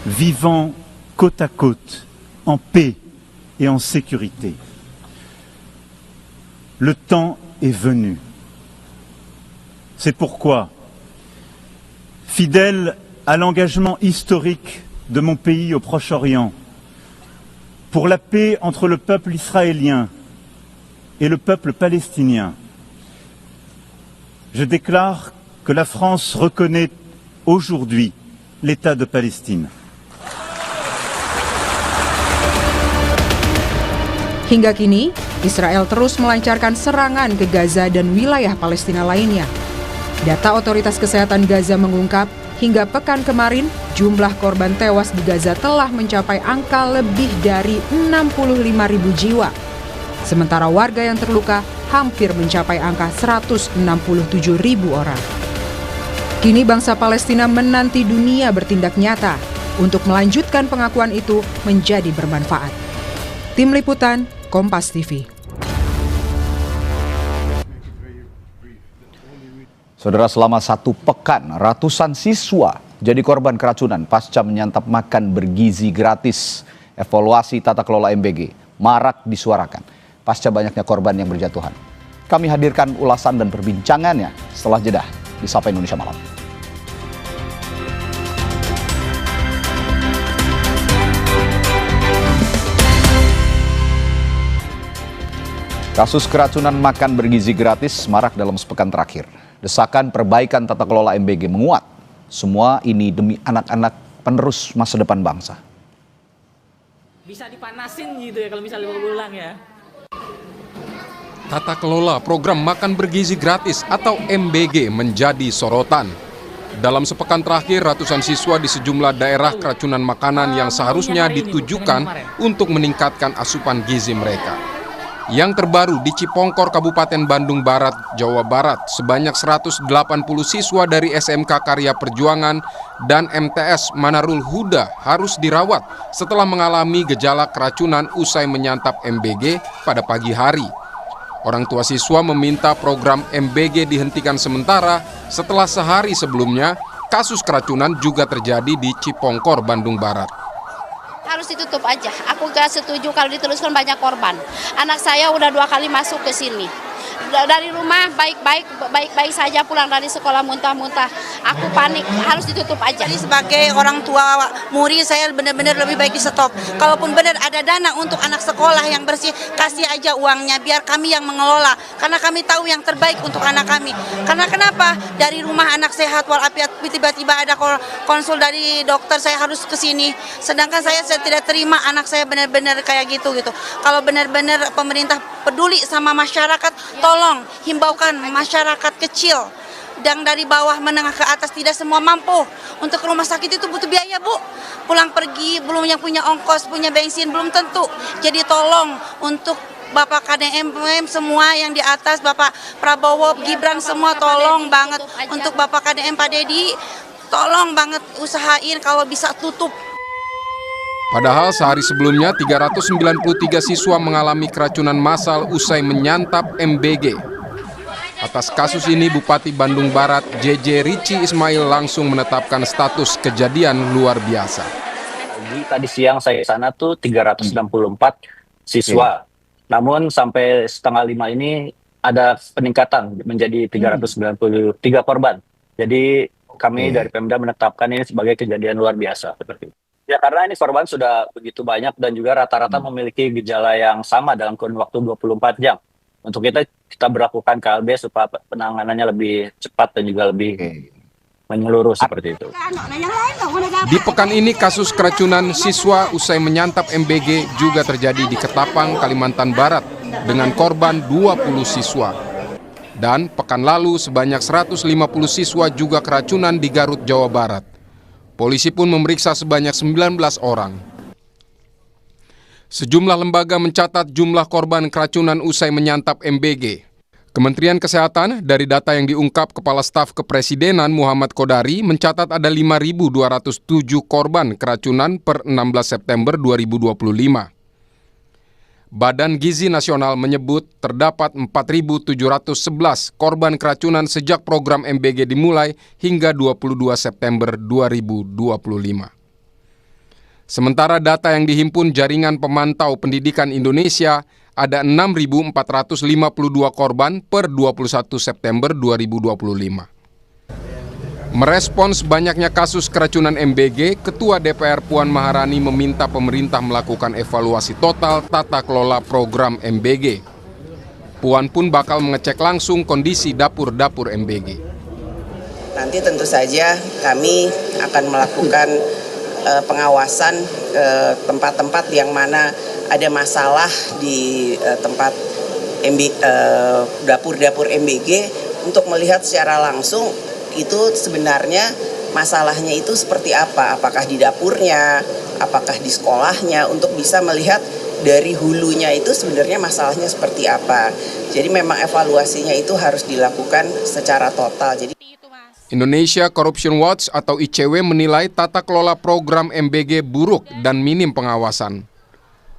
Vivant côte à côte, en paix et en sécurité. Le temps est venu. C'est pourquoi, fidèle à l'engagement historique de mon pays au Proche-Orient, pour la paix entre le peuple israélien et le peuple palestinien, je déclare que la France reconnaît aujourd'hui l'État de Palestine. Hingga kini, Israel terus melancarkan serangan ke Gaza dan wilayah Palestina lainnya. Data otoritas kesehatan Gaza mengungkap, hingga pekan kemarin, jumlah korban tewas di Gaza telah mencapai angka lebih dari 65.000 jiwa. Sementara warga yang terluka hampir mencapai angka 167.000 orang. Kini bangsa Palestina menanti dunia bertindak nyata untuk melanjutkan pengakuan itu menjadi bermanfaat. Tim Liputan, Kompas TV. Saudara, selama 1 pekan, ratusan siswa jadi korban keracunan pasca menyantap makan bergizi gratis. Evaluasi tata kelola MBG marak disuarakan pasca banyaknya korban yang berjatuhan. Kami hadirkan ulasan dan perbincangannya setelah jeda di Sapa Indonesia Malam. Kasus keracunan makan bergizi gratis marak dalam sepekan terakhir. Desakan perbaikan tata kelola MBG menguat. Semua ini demi anak-anak penerus masa depan bangsa. Bisa dipanasin gitu ya kalau misalnya berulang ya. Tata kelola program makan bergizi gratis atau MBG menjadi sorotan. Dalam sepekan terakhir, ratusan siswa di sejumlah daerah keracunan makanan yang seharusnya ditujukan untuk meningkatkan asupan gizi mereka. Yang terbaru di Cipongkor, Kabupaten Bandung Barat, Jawa Barat, sebanyak 180 siswa dari SMK Karya Perjuangan dan MTS Manarul Huda harus dirawat setelah mengalami gejala keracunan usai menyantap MBG pada pagi hari. Orang tua siswa meminta program MBG dihentikan sementara setelah sehari sebelumnya kasus keracunan juga terjadi di Cipongkor, Bandung Barat. Harus ditutup aja. Aku gak setuju kalau diteruskan banyak korban. Anak saya udah 2 kali masuk ke sini. Dari rumah baik-baik saja, pulang dari sekolah muntah-muntah. Aku panik, harus ditutup aja. Jadi sebagai orang tua murid, saya benar-benar lebih baik di stop. Kalaupun benar ada dana untuk anak sekolah yang bersih, kasih aja uangnya biar kami yang mengelola. Karena kami tahu yang terbaik untuk anak kami. Karena kenapa? Dari rumah anak sehat walafiat, tiba-tiba ada konsul dari dokter, saya harus ke sini. Sedangkan saya tidak terima anak saya benar-benar kayak gitu. Kalau benar-benar pemerintah peduli sama masyarakat, tolong himbaukan masyarakat kecil dan dari bawah menengah ke atas, tidak semua mampu. Untuk rumah sakit itu butuh biaya, Bu. Pulang pergi, belum yang punya ongkos, punya bensin, belum tentu. Jadi tolong untuk Bapak KDM semua yang di atas, Bapak Prabowo, Gibran, semua tolong banget. Untuk Bapak KDM, Pak Dedi, tolong banget usahain kalau bisa tutup. Padahal sehari sebelumnya 393 siswa mengalami keracunan massal usai menyantap MBG. Atas kasus ini Bupati Bandung Barat JJ Rici Ismail langsung menetapkan status kejadian luar biasa. Tadi siang saya sana tuh 364 siswa. Namun sampai 4:30 ini ada peningkatan menjadi 393 korban. Jadi kami dari Pemda menetapkan ini sebagai kejadian luar biasa seperti itu. Ya karena ini korban sudah begitu banyak dan juga rata-rata memiliki gejala yang sama dalam kurun waktu 24 jam. Untuk kita berlakukan KLB supaya penanganannya lebih cepat dan juga lebih menyeluruh seperti itu. Di pekan ini kasus keracunan siswa usai menyantap MBG juga terjadi di Ketapang, Kalimantan Barat dengan korban 20 siswa. Dan pekan lalu sebanyak 150 siswa juga keracunan di Garut, Jawa Barat. Polisi pun memeriksa sebanyak 19 orang. Sejumlah lembaga mencatat jumlah korban keracunan usai menyantap MBG. Kementerian Kesehatan dari data yang diungkap Kepala Staf Kepresidenan Muhammad Kodari mencatat ada 5.207 korban keracunan per 16 September 2025. Badan Gizi Nasional menyebut terdapat 4.711 korban keracunan sejak program MBG dimulai hingga 22 September 2025. Sementara data yang dihimpun Jaringan Pemantau Pendidikan Indonesia ada 6.452 korban per 21 September 2025. Merespons banyaknya kasus keracunan MBG, Ketua DPR Puan Maharani meminta pemerintah melakukan evaluasi total tata kelola program MBG. Puan pun bakal mengecek langsung kondisi dapur-dapur MBG. Nanti tentu saja kami akan melakukan pengawasan tempat-tempat yang mana ada masalah di tempat dapur-dapur MBG untuk melihat secara langsung itu sebenarnya masalahnya itu seperti apa, apakah di dapurnya, apakah di sekolahnya, untuk bisa melihat dari hulunya itu sebenarnya masalahnya seperti apa. Jadi memang evaluasinya itu harus dilakukan secara total. Jadi Indonesia Corruption Watch atau ICW menilai tata kelola program MBG buruk dan minim pengawasan.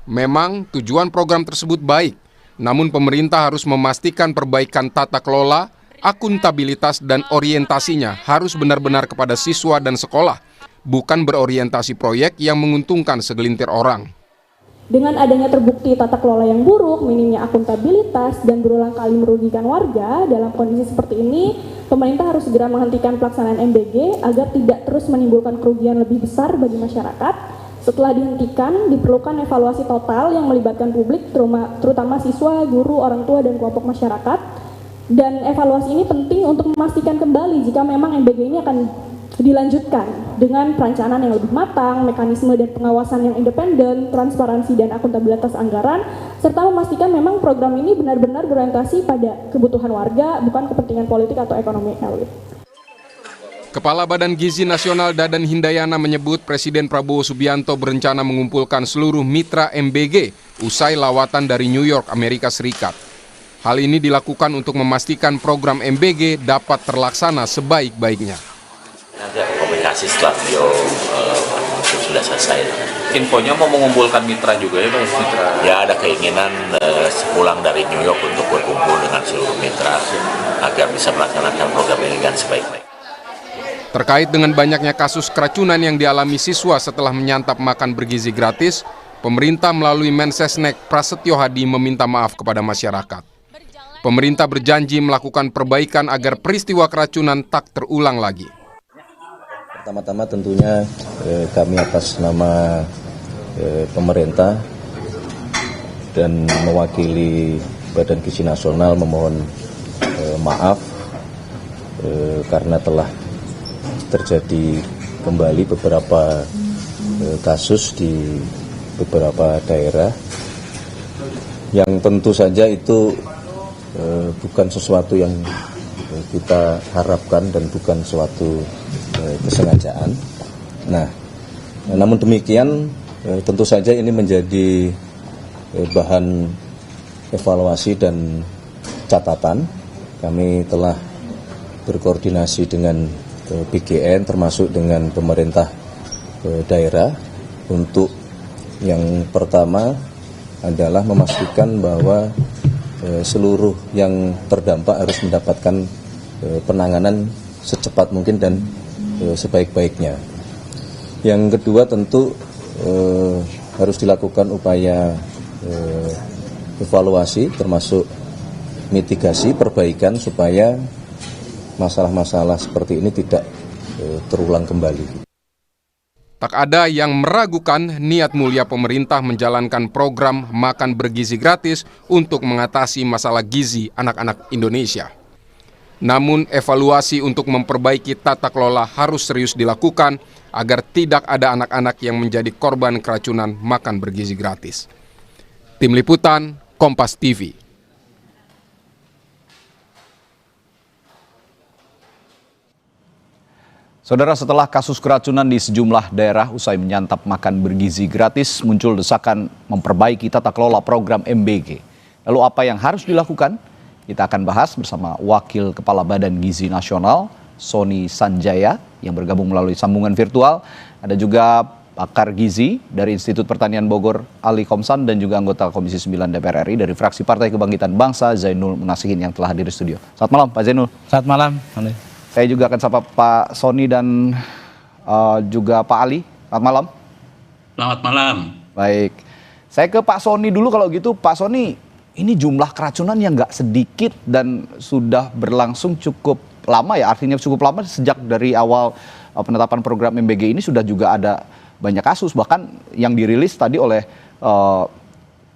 Memang tujuan program tersebut baik, namun pemerintah harus memastikan perbaikan tata kelola, akuntabilitas dan orientasinya harus benar-benar kepada siswa dan sekolah, bukan berorientasi proyek yang menguntungkan segelintir orang. Dengan adanya terbukti tata kelola yang buruk, minimnya akuntabilitas, dan berulang kali merugikan warga, dalam kondisi seperti ini, pemerintah harus segera menghentikan pelaksanaan MBG agar tidak terus menimbulkan kerugian lebih besar bagi masyarakat. Setelah dihentikan, diperlukan evaluasi total yang melibatkan publik, terutama siswa, guru, orang tua, dan kelompok masyarakat. Dan evaluasi ini penting untuk memastikan kembali jika memang MBG ini akan dilanjutkan dengan perencanaan yang lebih matang, mekanisme dan pengawasan yang independen, transparansi dan akuntabilitas anggaran, serta memastikan memang program ini benar-benar berorientasi pada kebutuhan warga, bukan kepentingan politik atau ekonomi elit. Kepala Badan Gizi Nasional Dadan Hindayana menyebut Presiden Prabowo Subianto berencana mengumpulkan seluruh mitra MBG usai lawatan dari New York, Amerika Serikat. Hal ini dilakukan untuk memastikan program MBG dapat terlaksana sebaik-baiknya. Nanti aku komunikasi setelah beliau sudah selesai. Infonya mau mengumpulkan mitra juga ya Pak? Mitra. Ya ada keinginan pulang dari New York untuk berkumpul dengan seluruh mitra agar bisa melaksanakan program ini dengan sebaik-baik. Terkait dengan banyaknya kasus keracunan yang dialami siswa setelah menyantap makan bergizi gratis, pemerintah melalui Mensesnek Prasetyo Hadi meminta maaf kepada masyarakat. Pemerintah berjanji melakukan perbaikan agar peristiwa keracunan tak terulang lagi. Pertama-tama tentunya kami atas nama pemerintah dan mewakili Badan Gizi Nasional memohon maaf karena telah terjadi kembali beberapa kasus di beberapa daerah yang tentu saja itu bukan sesuatu yang kita harapkan dan bukan suatu kesengajaan. Nah, namun demikian tentu saja ini menjadi bahan evaluasi dan catatan. Kami telah berkoordinasi dengan PGN termasuk dengan pemerintah daerah untuk yang pertama adalah memastikan bahwa seluruh yang terdampak harus mendapatkan penanganan secepat mungkin dan sebaik-baiknya. Yang kedua tentu harus dilakukan upaya evaluasi termasuk mitigasi, perbaikan supaya masalah-masalah seperti ini tidak terulang kembali. Tak ada yang meragukan niat mulia pemerintah menjalankan program makan bergizi gratis untuk mengatasi masalah gizi anak-anak Indonesia. Namun evaluasi untuk memperbaiki tata kelola harus serius dilakukan agar tidak ada anak-anak yang menjadi korban keracunan makan bergizi gratis. Tim Liputan, Kompas TV. Saudara, setelah kasus keracunan di sejumlah daerah usai menyantap makan bergizi gratis, muncul desakan memperbaiki tata kelola program MBG. Lalu apa yang harus dilakukan? Kita akan bahas bersama Wakil Kepala Badan Gizi Nasional, Sony Sanjaya, yang bergabung melalui sambungan virtual. Ada juga pakar gizi dari Institut Pertanian Bogor, Ali Komsan, dan juga anggota Komisi 9 DPR RI dari fraksi Partai Kebangkitan Bangsa, Zainul Munasihin, yang telah hadir di studio. Selamat malam, Pak Zainul. Selamat malam. Saya juga akan sapa Pak Sony dan juga Pak Ali. Selamat malam. Selamat malam. Baik. Saya ke Pak Sony dulu kalau gitu. Pak Sony, ini jumlah keracunan yang nggak sedikit dan sudah berlangsung cukup lama ya. Artinya cukup lama sejak dari awal penetapan program MBG ini sudah juga ada banyak kasus. Bahkan yang dirilis tadi oleh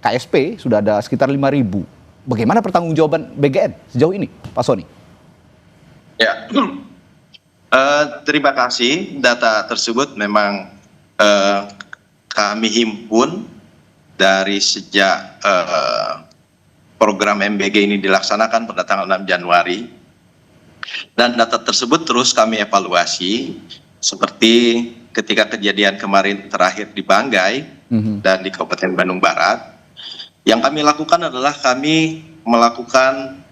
KSP sudah ada sekitar 5.000. Bagaimana pertanggungjawaban BGN sejauh ini, Pak Sony? Ya, terima kasih. Data tersebut memang kami himpun dari sejak program MBG ini dilaksanakan pada tanggal 6 Januari. Dan data tersebut terus kami evaluasi, seperti ketika kejadian kemarin terakhir di Banggai dan di Kabupaten Bandung Barat. Yang kami lakukan adalah kami melakukan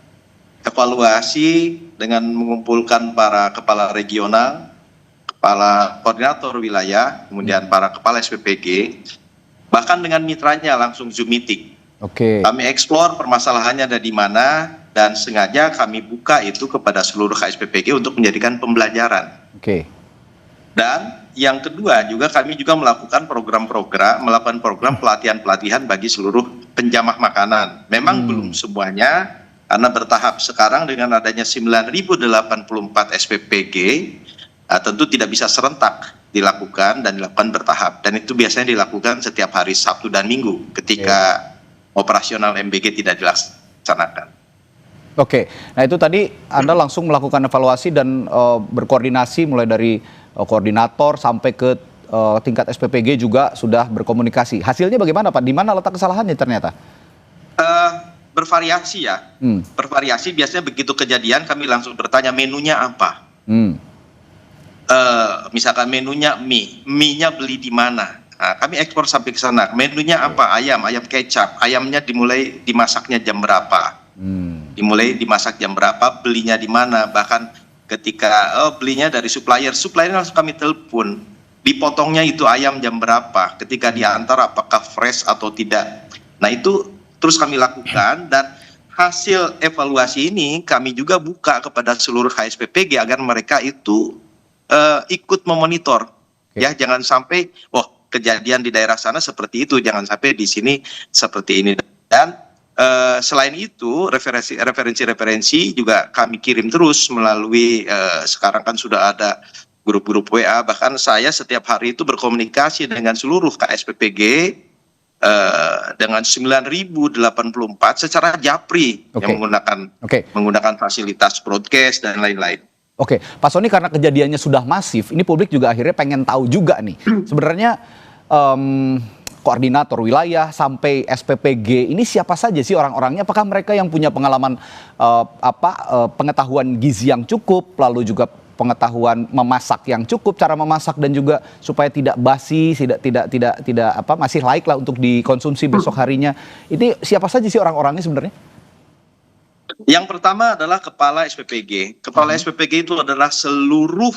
evaluasi dengan mengumpulkan para kepala regional, kepala koordinator wilayah, kemudian para kepala SPPG, bahkan dengan mitranya langsung Zoom meeting. Kami eksplor permasalahannya ada di mana, dan sengaja kami buka itu kepada seluruh KSPPG untuk menjadikan pembelajaran. Dan yang kedua juga kami juga melakukan program pelatihan-pelatihan bagi seluruh penjamah makanan. Memang belum semuanya, karena bertahap. Sekarang dengan adanya 9.084 SPPG, tentu tidak bisa serentak dilakukan dan dilakukan bertahap. Dan itu biasanya dilakukan setiap hari Sabtu dan Minggu ketika operasional MBG tidak dilaksanakan. Nah itu tadi Anda langsung melakukan evaluasi dan berkoordinasi mulai dari koordinator sampai ke tingkat SPPG juga sudah berkomunikasi. Hasilnya bagaimana Pak? Di mana letak kesalahannya ternyata? Bervariasi ya, bervariasi. Biasanya begitu kejadian kami langsung bertanya menunya apa. Misalkan menunya mie-nya beli di mana. Nah, kami ekspor sampai ke sana. Menunya apa? Ayam kecap. Ayamnya dimulai dimasaknya jam berapa? Dimulai dimasak jam berapa? Belinya di mana? Bahkan ketika belinya dari suppliernya langsung kami telepon. Dipotongnya itu ayam jam berapa? Ketika diantar apakah fresh atau tidak? Nah itu terus kami lakukan, dan hasil evaluasi ini kami juga buka kepada seluruh KSPPG agar mereka itu ikut memonitor. Ya, jangan sampai kejadian di daerah sana seperti itu, jangan sampai di sini seperti ini. Dan selain itu referensi juga kami kirim terus melalui sekarang kan sudah ada grup-grup WA. Bahkan saya setiap hari itu berkomunikasi dengan seluruh KSPPG dengan 9.084 secara japri yang menggunakan fasilitas broadcast dan lain-lain. Pak Sony, karena kejadiannya sudah masif, ini publik juga akhirnya pengen tahu juga nih. Sebenarnya koordinator wilayah sampai SPPG ini siapa saja sih orang-orangnya? Apakah mereka yang punya pengalaman pengetahuan gizi yang cukup, lalu juga pengetahuan memasak yang cukup, cara memasak, dan juga supaya tidak basi, tidak masih laik lah untuk dikonsumsi besok harinya. Ini siapa saja sih orang-orangnya sebenarnya? Yang pertama adalah kepala SPPG. Kepala SPPG itu adalah seluruh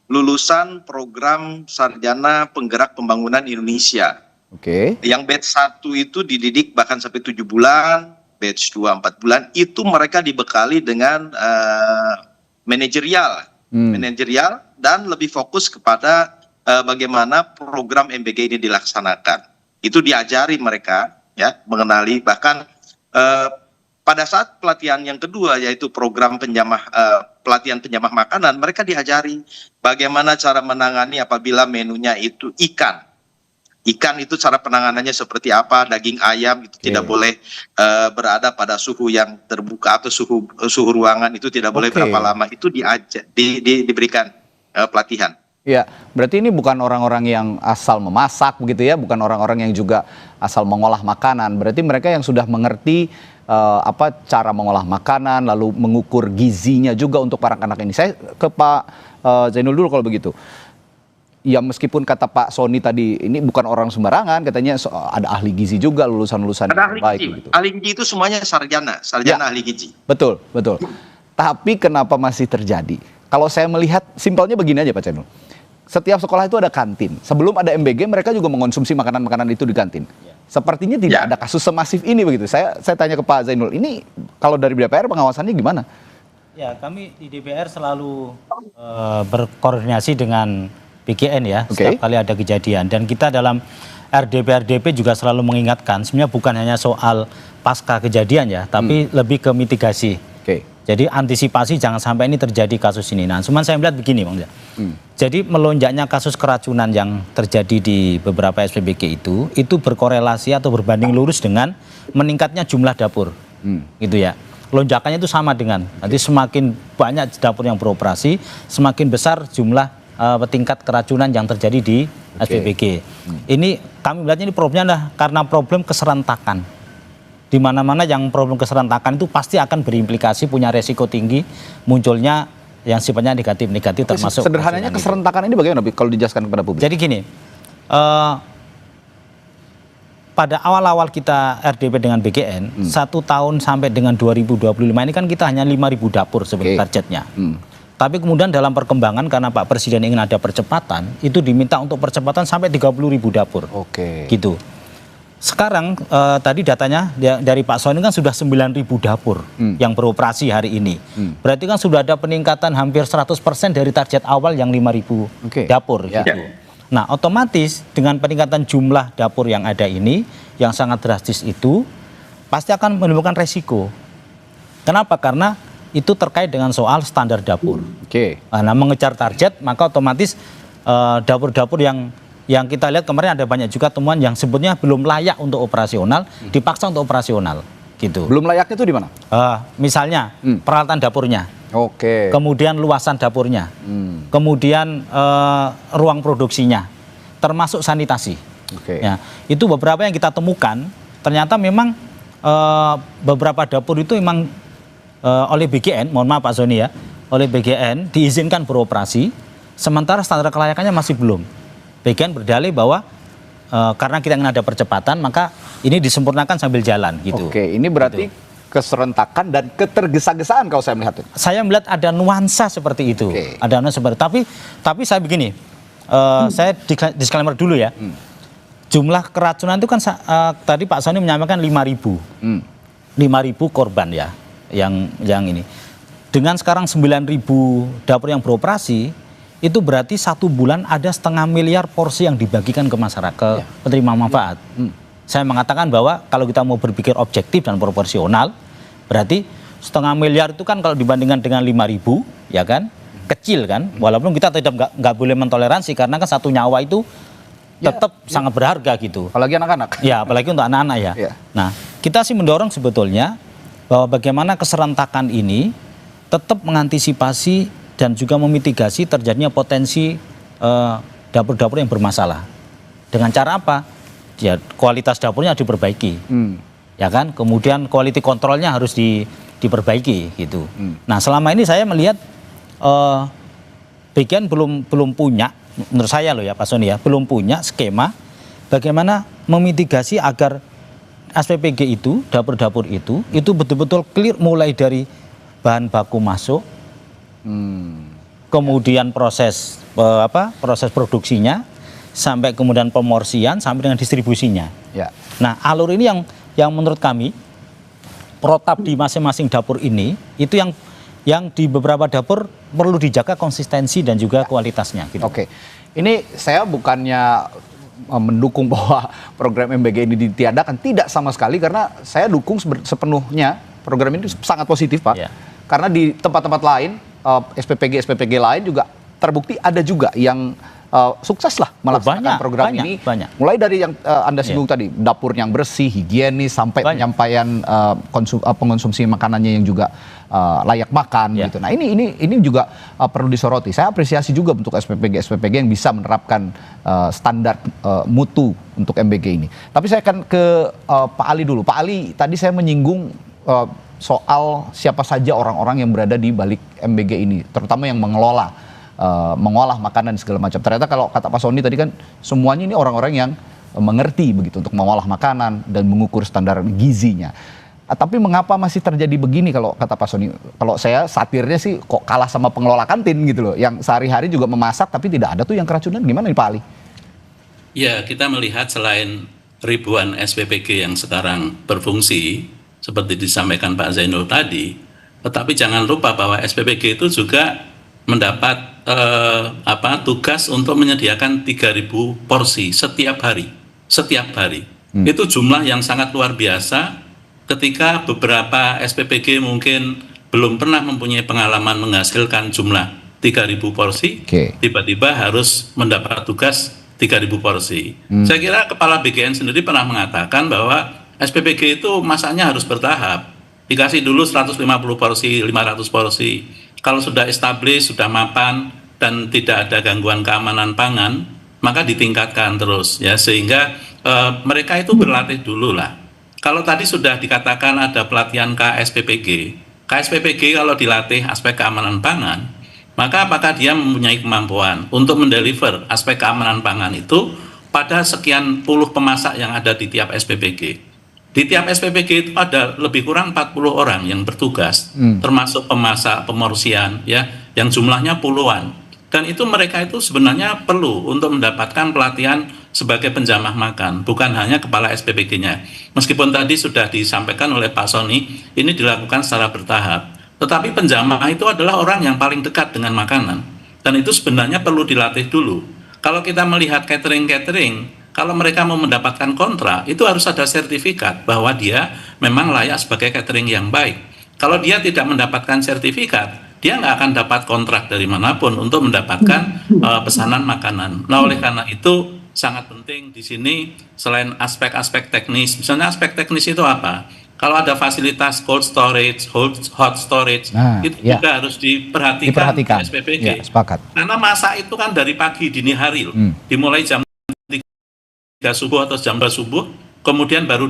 lulusan program sarjana penggerak pembangunan Indonesia. Oke. Yang batch 1 itu dididik bahkan sampai 7 bulan, batch 2 4 bulan, itu mereka dibekali dengan manajerial dan lebih fokus kepada bagaimana program MBG ini dilaksanakan. Itu diajari mereka ya, mengenali, bahkan pada saat pelatihan yang kedua yaitu program pelatihan penjamah makanan, mereka diajari bagaimana cara menangani apabila menunya itu ikan. Ikan itu cara penanganannya seperti apa, daging ayam itu tidak boleh berada pada suhu yang terbuka atau suhu ruangan itu tidak boleh berapa lama, itu diberikan pelatihan. Ya, berarti ini bukan orang-orang yang asal memasak begitu ya, bukan orang-orang yang juga asal mengolah makanan. Berarti mereka yang sudah mengerti cara mengolah makanan, lalu mengukur gizinya juga untuk para anak ini. Saya ke Pak Zainul dulu kalau begitu. Ya meskipun kata Pak Sony tadi ini bukan orang sembarangan, katanya ada ahli gizi juga, lulusan-lulusan yang baik. Gitu. Ahli gizi itu semuanya sarjana ya, ahli gizi. Betul. Tapi kenapa masih terjadi? Kalau saya melihat simpelnya begini aja Pak Zainul. Setiap sekolah itu ada kantin. Sebelum ada MBG mereka juga mengonsumsi makanan-makanan itu di kantin. Sepertinya tidak ada kasus semasif ini begitu. Saya tanya ke Pak Zainul, ini kalau dari DPR pengawasannya gimana? Ya, kami di DPR selalu berkoordinasi dengan BGN ya, setiap kali ada kejadian. Dan kita dalam RDP juga selalu mengingatkan, sebenarnya bukan hanya soal pasca kejadian ya, tapi lebih ke mitigasi. Jadi antisipasi jangan sampai ini terjadi kasus ini. Nah, cuman saya melihat begini Bang. Jadi melonjaknya kasus keracunan yang terjadi di beberapa SPBG itu berkorelasi atau berbanding lurus dengan meningkatnya jumlah dapur. Gitu ya. Lonjakannya itu sama dengan, nanti semakin banyak dapur yang beroperasi, semakin besar jumlah tingkat keracunan yang terjadi di SPBG. Ini kami melihatnya ini problemnya adalah karena problem keserentakan. Di mana-mana yang problem keserentakan itu pasti akan berimplikasi, punya resiko tinggi munculnya yang sifatnya negatif-negatif termasuk. Sederhananya keserentakan ini bagaimana kalau dijelaskan kepada publik? Jadi gini, pada awal-awal kita RDP dengan BGN, 1 tahun sampai dengan 2025 ini kan kita hanya 5.000 dapur sebenarnya targetnya. Tapi kemudian dalam perkembangan karena Pak Presiden ingin ada percepatan, itu diminta untuk percepatan sampai 30.000 dapur. Gitu. Sekarang tadi datanya dari Pak Sony kan sudah 9.000 dapur yang beroperasi hari ini. Berarti kan sudah ada peningkatan hampir 100% dari target awal yang 5.000 dapur gitu. Nah, otomatis dengan peningkatan jumlah dapur yang ada ini yang sangat drastis itu pasti akan menimbulkan resiko. Kenapa? Karena itu terkait dengan soal standar dapur. Nah, mengejar target maka otomatis dapur-dapur yang kita lihat kemarin ada banyak juga temuan yang sebetulnya belum layak untuk operasional, dipaksa untuk operasional, gitu. Belum layaknya itu di mana? Misalnya peralatan dapurnya, kemudian luasan dapurnya, kemudian ruang produksinya, termasuk sanitasi. Ya, itu beberapa yang kita temukan. Ternyata memang beberapa dapur itu memang oleh BGN, mohon maaf Pak Sony ya, oleh BGN diizinkan beroperasi, sementara standar kelayakannya masih belum. BGN berdalih bahwa karena kita ingin ada percepatan, maka ini disempurnakan sambil jalan gitu. Ini berarti keserentakan dan ketergesa-gesaan kalau saya melihat itu. Saya melihat ada nuansa seperti itu. Ada nuansa seperti tapi saya begini, saya disclaimer dulu ya. Jumlah keracunan itu kan tadi Pak Sony menyampaikan 5.000 korban ya, yang ini. Dengan sekarang 9.000 dapur yang beroperasi, itu berarti 1 bulan ada 0,5 miliar porsi yang dibagikan ke masyarakat, penerima manfaat. Saya mengatakan bahwa kalau kita mau berpikir objektif dan proporsional, berarti 0,5 miliar itu kan kalau dibandingkan dengan 5.000, ya kan, kecil kan. Walaupun kita tidak nggak boleh mentoleransi karena kan satu nyawa itu tetap sangat berharga gitu. Apalagi anak-anak. Ya, apalagi untuk anak-anak ya. Nah, kita sih mendorong sebetulnya bahwa bagaimana keserentakan ini tetap mengantisipasi dan juga memitigasi terjadinya potensi dapur-dapur yang bermasalah. Dengan cara apa? Ya, kualitas dapurnya diperbaiki, ya kan? Kemudian quality kontrolnya harus diperbaiki, gitu. Nah, selama ini saya melihat BGN belum punya, menurut saya loh ya Pak Sony ya, belum punya skema bagaimana memitigasi agar SPBG itu, dapur-dapur itu betul-betul clear mulai dari bahan baku masuk, kemudian proses proses produksinya, sampai kemudian pemorsian, sampai dengan distribusinya. Ya. Nah, alur ini yang menurut kami protap di masing-masing dapur ini itu yang di beberapa dapur perlu dijaga konsistensi dan juga kualitasnya. Gitu. Oke, ini saya bukannya mendukung bahwa program MBG ini ditiadakan, tidak sama sekali, karena saya dukung sepenuhnya program ini sangat positif, Pak. Ya. Karena di tempat-tempat lain, SPPG lain juga terbukti ada juga yang sukses lah melaksanakan program ini. Banyak. Mulai dari yang Anda singgung tadi, dapur yang bersih, higienis, sampai penyampaian pengonsumsi makanannya yang juga layak makan gitu. Nah, ini juga perlu disoroti. Saya apresiasi juga untuk SPPG yang bisa menerapkan standar mutu untuk MBG ini. Tapi saya akan ke Pak Ali dulu. Pak Ali, tadi saya menyinggung soal siapa saja orang-orang yang berada di balik MBG ini, terutama yang mengolah makanan segala macam. Ternyata kalau kata Pak Sony tadi kan semuanya ini orang-orang yang mengerti begitu untuk mengolah makanan dan mengukur standar gizinya. Tapi mengapa masih terjadi begini kalau kata Pak Sony? Kalau saya satirnya sih kok kalah sama pengelola kantin gitu loh, yang sehari-hari juga memasak tapi tidak ada tuh yang keracunan. Gimana nih Pak Ali? Ya, kita melihat selain ribuan SPPG yang sekarang berfungsi seperti disampaikan Pak Zainul tadi, tetapi jangan lupa bahwa SPPG itu juga mendapat tugas untuk menyediakan 3.000 porsi setiap hari. Itu jumlah yang sangat luar biasa ketika beberapa SPPG mungkin belum pernah mempunyai pengalaman menghasilkan jumlah 3.000 porsi, tiba-tiba harus mendapat tugas 3.000 porsi. Saya kira Kepala BGN sendiri pernah mengatakan bahwa SPPG itu masaknya harus bertahap. Dikasih dulu 150 porsi, 500 porsi. Kalau sudah establis, sudah mapan, dan tidak ada gangguan keamanan pangan, maka ditingkatkan terus, ya, sehingga mereka itu berlatih dulu lah. Kalau tadi sudah dikatakan ada pelatihan KSPPG kalau dilatih aspek keamanan pangan, maka apakah dia mempunyai kemampuan untuk mendeliver aspek keamanan pangan itu pada sekian puluh pemasak yang ada di tiap SPPG. Di tiap SPPG itu ada lebih kurang 40 orang yang bertugas, termasuk pemasak, pemorsian, ya, yang jumlahnya puluhan. Dan itu mereka itu sebenarnya perlu untuk mendapatkan pelatihan sebagai penjamah makan, bukan hanya kepala SPPG-nya. Meskipun tadi sudah disampaikan oleh Pak Sony, ini dilakukan secara bertahap. Tetapi penjamah itu adalah orang yang paling dekat dengan makanan. Dan itu sebenarnya perlu dilatih dulu. Kalau kita melihat catering, kalau mereka mau mendapatkan kontrak, itu harus ada sertifikat bahwa dia memang layak sebagai catering yang baik. Kalau dia tidak mendapatkan sertifikat, dia nggak akan dapat kontrak dari manapun untuk mendapatkan pesanan makanan. Nah, oleh karena itu sangat penting di sini selain aspek-aspek teknis. Misalnya aspek teknis itu apa? Kalau ada fasilitas cold storage, hot storage, itu juga harus diperhatikan. Di SPPG. Ya, sepakat. Karena masak itu kan dari pagi dini hari loh. Dimulai jam 3 subuh atau jam 2 subuh, kemudian baru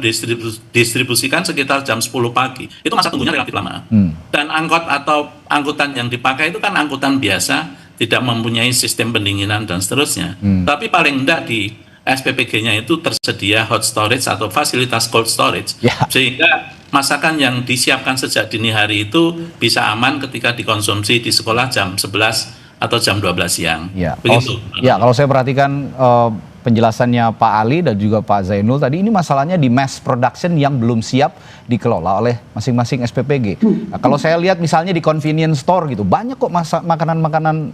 distribusikan sekitar jam 10 pagi. Itu masa tunggunya relatif lama. Dan angkot atau angkutan yang dipakai itu kan angkutan biasa, tidak mempunyai sistem pendinginan dan seterusnya. Tapi paling enggak di SPPG-nya itu tersedia hot storage atau fasilitas cold storage. Sehingga masakan yang disiapkan sejak dini hari itu bisa aman ketika dikonsumsi di sekolah jam 11 atau jam 12 siang. Begitu. Kalau saya perhatikan penjelasannya Pak Ali dan juga Pak Zainul tadi, ini masalahnya di mass production yang belum siap dikelola oleh masing-masing SPPG. Nah, kalau saya lihat misalnya di convenience store gitu, banyak kok makanan-makanan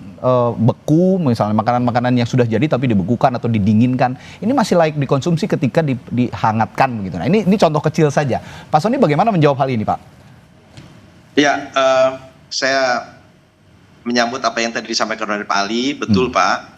beku, misalnya makanan-makanan yang sudah jadi tapi dibekukan atau didinginkan. Ini masih layak dikonsumsi ketika dihangatkan begitu. Nah, ini contoh kecil saja. Pak Sony bagaimana menjawab hal ini, Pak? Ya, saya menyambut apa yang tadi disampaikan oleh Pak Ali, betul Pak.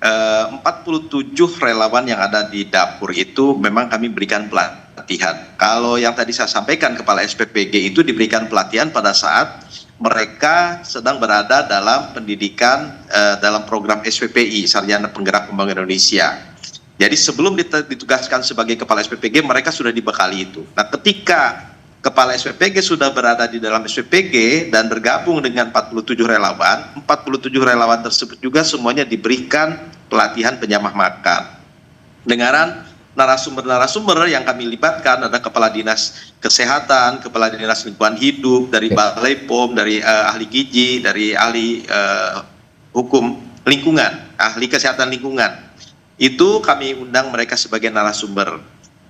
47 relawan yang ada di dapur itu memang kami berikan pelatihan. Kalau yang tadi saya sampaikan kepala SPPG itu diberikan pelatihan pada saat mereka sedang berada dalam pendidikan dalam program SPPI, Sarjana Penggerak Pembangunan Indonesia. Jadi sebelum ditugaskan sebagai kepala SPPG mereka sudah dibekali itu. Nah, ketika kepala SPPG sudah berada di dalam SPPG dan bergabung dengan 47 relawan, 47 relawan tersebut juga semuanya diberikan pelatihan penjamah makan. Dengaran narasumber-narasumber yang kami libatkan ada Kepala Dinas Kesehatan, Kepala Dinas Lingkungan Hidup, dari Balai POM, dari ahli gizi, dari ahli hukum lingkungan, ahli kesehatan lingkungan. Itu kami undang mereka sebagai narasumber.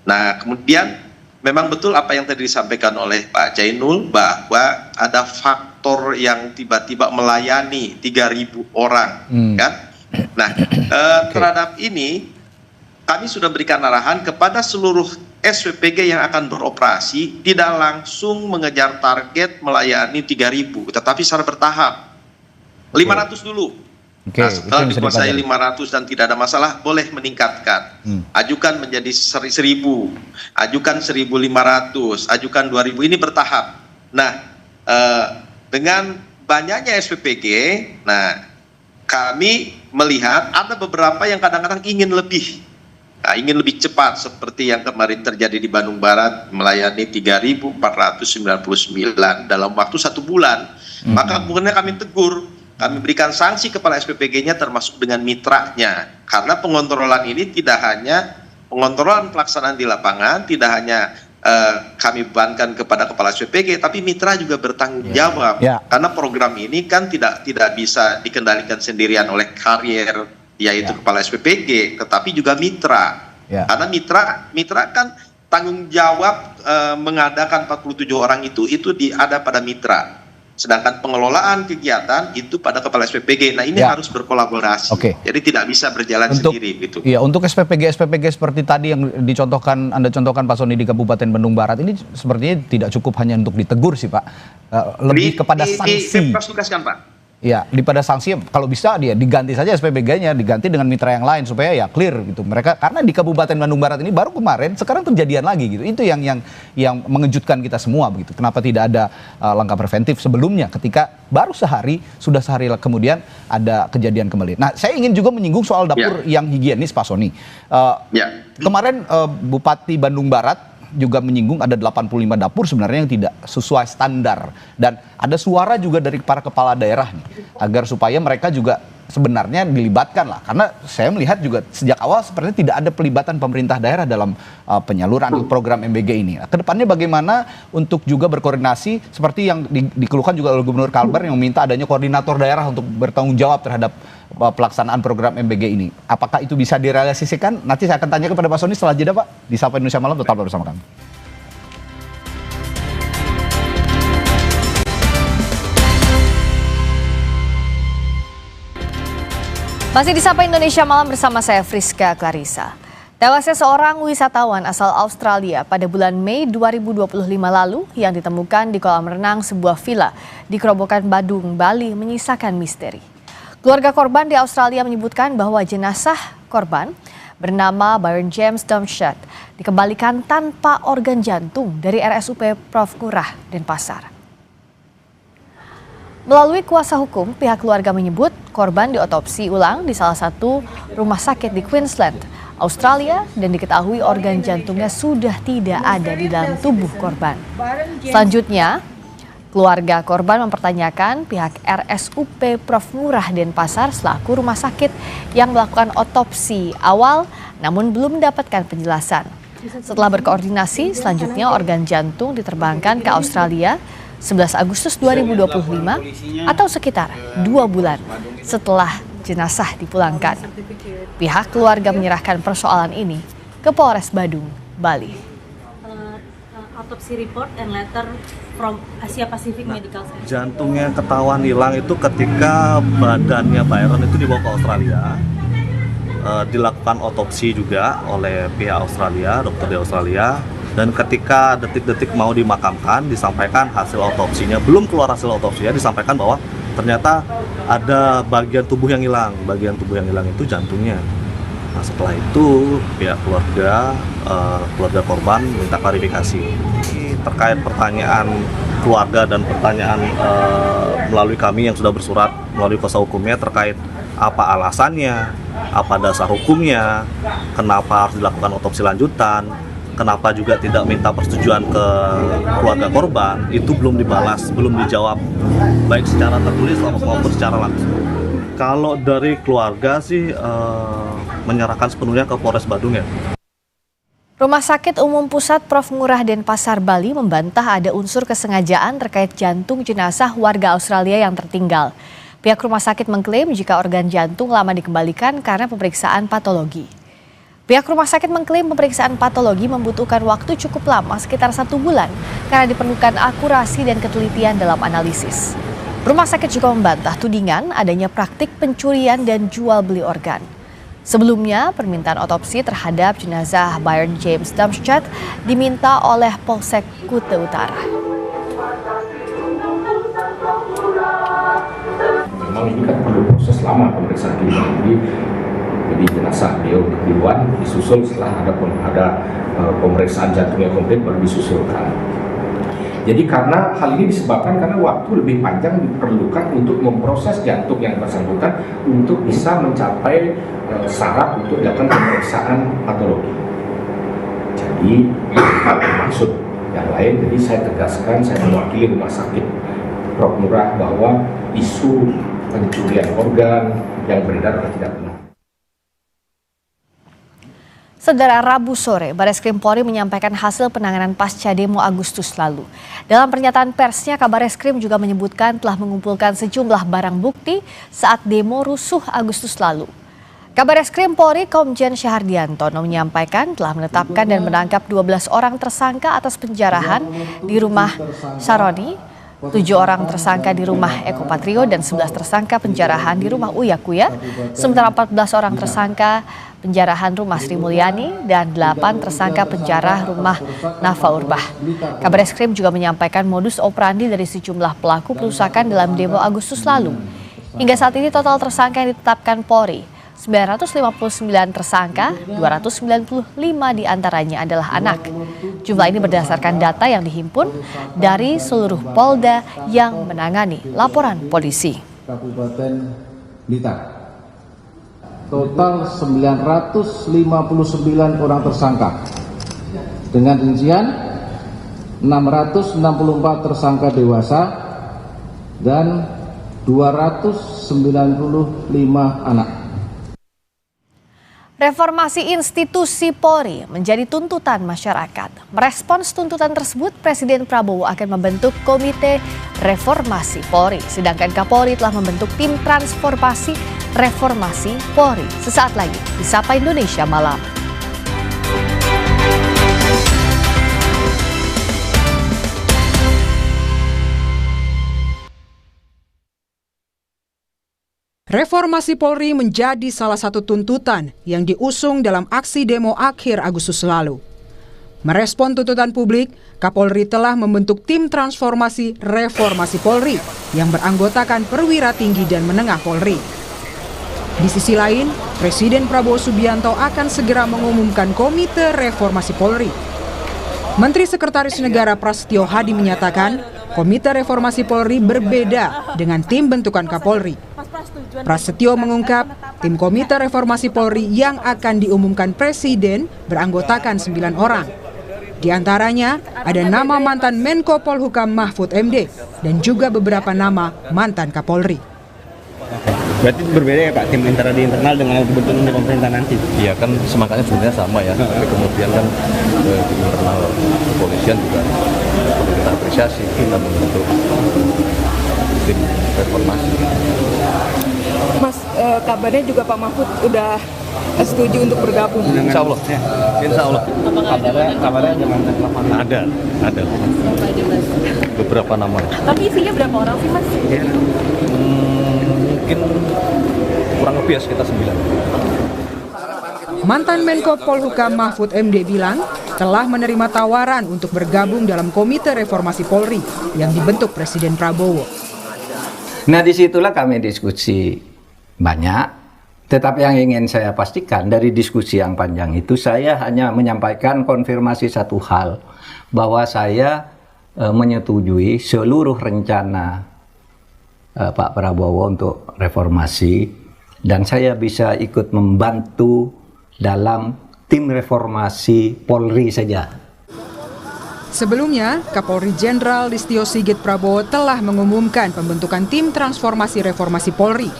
Nah, kemudian memang betul apa yang tadi disampaikan oleh Pak Jainul bahwa ada faktor yang tiba-tiba melayani 3.000 orang, kan? Nah, terhadap ini kami sudah berikan arahan kepada seluruh SPPG yang akan beroperasi tidak langsung mengejar target melayani 3.000, tetapi secara bertahap. 500 dulu. Nah, setelah dikuasai 500 dan tidak ada masalah, boleh meningkatkan. Ajukan menjadi 1.000, ajukan 1.500, ajukan 2.000, ini bertahap. Nah, dengan banyaknya SPPG, nah kami melihat ada beberapa yang kadang-kadang ingin lebih. Nah, ingin lebih cepat seperti yang kemarin terjadi di Bandung Barat melayani 3.499 dalam waktu 1 bulan. Maka kemudian kami tegur, kami berikan sanksi kepada SPPG-nya termasuk dengan mitranya. Karena pengontrolan ini tidak hanya pengontrolan pelaksanaan di lapangan, tidak hanya kami bebankan kepada kepala SPPG, tapi mitra juga bertanggung jawab. Karena program ini kan tidak bisa dikendalikan sendirian oleh karier, yaitu kepala SPPG, tetapi juga mitra. Karena mitra kan tanggung jawab mengadakan 47 orang itu ada pada mitra. Sedangkan pengelolaan kegiatan itu pada kepala SPPG. Nah, ini harus berkolaborasi. Jadi tidak bisa berjalan sendiri gitu. Iya, untuk SPPG seperti tadi yang Anda contohkan Pak Sony di Kabupaten Bandung Barat ini sepertinya tidak cukup hanya untuk ditegur sih Pak. Lebih kepada sanksi. Tugaskan Pak. Ya, daripada sanksi kalau bisa dia diganti saja SPPG-nya, diganti dengan mitra yang lain supaya ya clear gitu. Mereka karena di Kabupaten Bandung Barat ini baru kemarin, sekarang kejadian lagi gitu. Itu yang mengejutkan kita semua begitu. Kenapa tidak ada langkah preventif sebelumnya ketika baru sehari kemudian ada kejadian kembali. Nah, saya ingin juga menyinggung soal dapur yang higienis Pak Sony. Kemarin Bupati Bandung Barat juga menyinggung ada 85 dapur sebenarnya yang tidak sesuai standar, dan ada suara juga dari para kepala daerah nih agar supaya mereka juga sebenarnya dilibatkan lah, karena saya melihat juga sejak awal sepertinya tidak ada pelibatan pemerintah daerah dalam penyaluran program MBG ini. Nah, kedepannya bagaimana untuk juga berkoordinasi seperti yang dikeluhkan juga oleh Gubernur Kalbar yang meminta adanya koordinator daerah untuk bertanggung jawab terhadap pelaksanaan program MBG ini. Apakah itu bisa direalisasikan? Nanti saya akan tanya kepada Pak Sony setelah jeda Pak. Di Sapa Indonesia Malam, tetap bersama kami. Masih di Sapa Indonesia Malam bersama saya Friska Clarissa. Tewasnya seorang wisatawan asal Australia pada bulan Mei 2025 lalu yang ditemukan di kolam renang sebuah villa di Kerobokan Badung, Bali menyisakan misteri. Keluarga korban di Australia menyebutkan bahwa jenazah korban bernama Byron James Domshed dikembalikan tanpa organ jantung dari RSUP Prof. Ngurah, Denpasar. Melalui kuasa hukum, pihak keluarga menyebut korban diotopsi ulang di salah satu rumah sakit di Queensland, Australia, dan diketahui organ jantungnya sudah tidak ada di dalam tubuh korban. Selanjutnya, keluarga korban mempertanyakan pihak RSUP Prof. Ngurah Denpasar selaku rumah sakit yang melakukan otopsi awal namun belum mendapatkan penjelasan. Setelah berkoordinasi, selanjutnya organ jantung diterbangkan ke Australia 11 Agustus 2025 atau sekitar 2 bulan setelah jenazah dipulangkan. Pihak keluarga menyerahkan persoalan ini ke Polres Badung, Bali. Autopsy report and letter from Asia Pacific Medical Center. Jantungnya ketahuan hilang itu ketika badannya Byron itu dibawa ke Australia, dilakukan otopsi juga oleh pihak Australia, dokter di Australia, dan ketika detik-detik mau dimakamkan, disampaikan hasil otopsinya, belum keluar hasil otopsinya, disampaikan bahwa ternyata ada bagian tubuh yang hilang. Bagian tubuh yang hilang itu jantungnya. Nah, setelah itu pihak keluarga korban minta klarifikasi terkait pertanyaan keluarga dan pertanyaan melalui kami yang sudah bersurat melalui kuasa hukumnya terkait apa alasannya, apa dasar hukumnya, kenapa harus dilakukan otopsi lanjutan, kenapa juga tidak minta persetujuan ke keluarga korban, itu belum dibalas, belum dijawab baik secara tertulis maupun secara langsung. Kalau dari keluarga sih menyerahkan sepenuhnya ke Polres Badung ya. Rumah Sakit Umum Pusat Prof. Ngurah Denpasar, Bali membantah ada unsur kesengajaan terkait jantung jenazah warga Australia yang tertinggal. Pihak rumah sakit mengklaim jika organ jantung lama dikembalikan karena pemeriksaan patologi. Pihak rumah sakit mengklaim pemeriksaan patologi membutuhkan waktu cukup lama, sekitar 1 bulan, karena diperlukan akurasi dan ketelitian dalam analisis. Rumah sakit juga membantah tudingan adanya praktik pencurian dan jual beli organ. Sebelumnya, permintaan otopsi terhadap jenazah Byron James Darmstadt diminta oleh Polsek Kuta Utara. Memang ini kan perlu proses lama pemeriksaan ini. Jadi jenazah beliau duluan disusul setelah ada pemeriksaan jantungnya komplit baru disusulkan. Jadi karena hal ini disebabkan karena waktu lebih panjang diperlukan untuk memproses jantung yang bersangkutan untuk bisa mencapai syarat untuk dilakukan pemeriksaan patologi. Jadi hal maksud yang lain, jadi saya tegaskan, saya mewakili rumah sakit Prof. Murah bahwa isu pencurian organ yang beredar tidak benar. Saudara, Rabu sore, Bareskrim Polri menyampaikan hasil penanganan pasca demo Agustus lalu. Dalam pernyataan persnya, Kabareskrim juga menyebutkan telah mengumpulkan sejumlah barang bukti saat demo rusuh Agustus lalu. Kabareskrim Polri Komjen Syahardiantono menyampaikan telah menetapkan dan menangkap 12 orang tersangka atas penjarahan di rumah Saroni, 7 orang tersangka di rumah Eko Patrio, dan 11 tersangka penjarahan di rumah Uya Kuya, sementara 14 orang tersangka penjarahan rumah Sri Mulyani dan 8 tersangka penjara rumah Nafa Urbah. Kabareskrim juga menyampaikan modus operandi dari sejumlah pelaku perusakan dalam demo Agustus lalu. Hingga saat ini total tersangka yang ditetapkan Polri 959 tersangka, 295 diantaranya adalah anak. Jumlah ini berdasarkan data yang dihimpun dari seluruh Polda yang menangani laporan polisi. Kabupaten Blitar. Total 959 orang tersangka. Dengan rincian 664 tersangka dewasa dan 295 anak. Reformasi institusi Polri menjadi tuntutan masyarakat. Merespons tuntutan tersebut, Presiden Prabowo akan membentuk Komite Reformasi Polri. Sedangkan Kapolri telah membentuk Tim Transformasi Reformasi Polri. Sesaat lagi di Sapa Indonesia Malam. Reformasi Polri menjadi salah satu tuntutan yang diusung dalam aksi demo akhir Agustus lalu. Merespon tuntutan publik, Kapolri telah membentuk Tim Transformasi Reformasi Polri yang beranggotakan perwira tinggi dan menengah Polri. Di sisi lain, Presiden Prabowo Subianto akan segera mengumumkan Komite Reformasi Polri. Menteri Sekretaris Negara Prasetyo Hadi menyatakan, Komite Reformasi Polri berbeda dengan tim bentukan Kapolri. Prasetyo mengungkap, tim Komite Reformasi Polri yang akan diumumkan Presiden beranggotakan 9 orang. Di antaranya ada nama mantan Menko Polhukam Mahfud MD dan juga beberapa nama mantan Kapolri. Berarti berbeda ya Pak, tim di internal dengan yang dibentuk oleh pemerintah nanti? Iya kan semangatnya sebenarnya sama ya, tapi kemudian kan di internal kepolisian juga perlu kita apresiasi, kita membentuk tim reformasi. Mas, kabarnya juga Pak Mahfud udah setuju untuk bergabung? Insya Allah. Ya. Insya Allah. Kabarnya ada beberapa nama. Tapi isinya berapa orang sih Mas? Ya. Mungkin kurang lebih ya sekitar 9. Mantan Menko Polhukam Mahfud MD bilang telah menerima tawaran untuk bergabung dalam Komite Reformasi Polri yang dibentuk Presiden Prabowo. Nah, disitulah kami diskusi banyak, tetapi yang ingin saya pastikan dari diskusi yang panjang itu, saya hanya menyampaikan konfirmasi satu hal, bahwa saya menyetujui seluruh rencana Pak Prabowo untuk reformasi, dan saya bisa ikut membantu dalam tim reformasi Polri saja. Sebelumnya, Kapolri Jenderal Listio Sigit Prabowo telah mengumumkan pembentukan Tim Transformasi Reformasi Polri.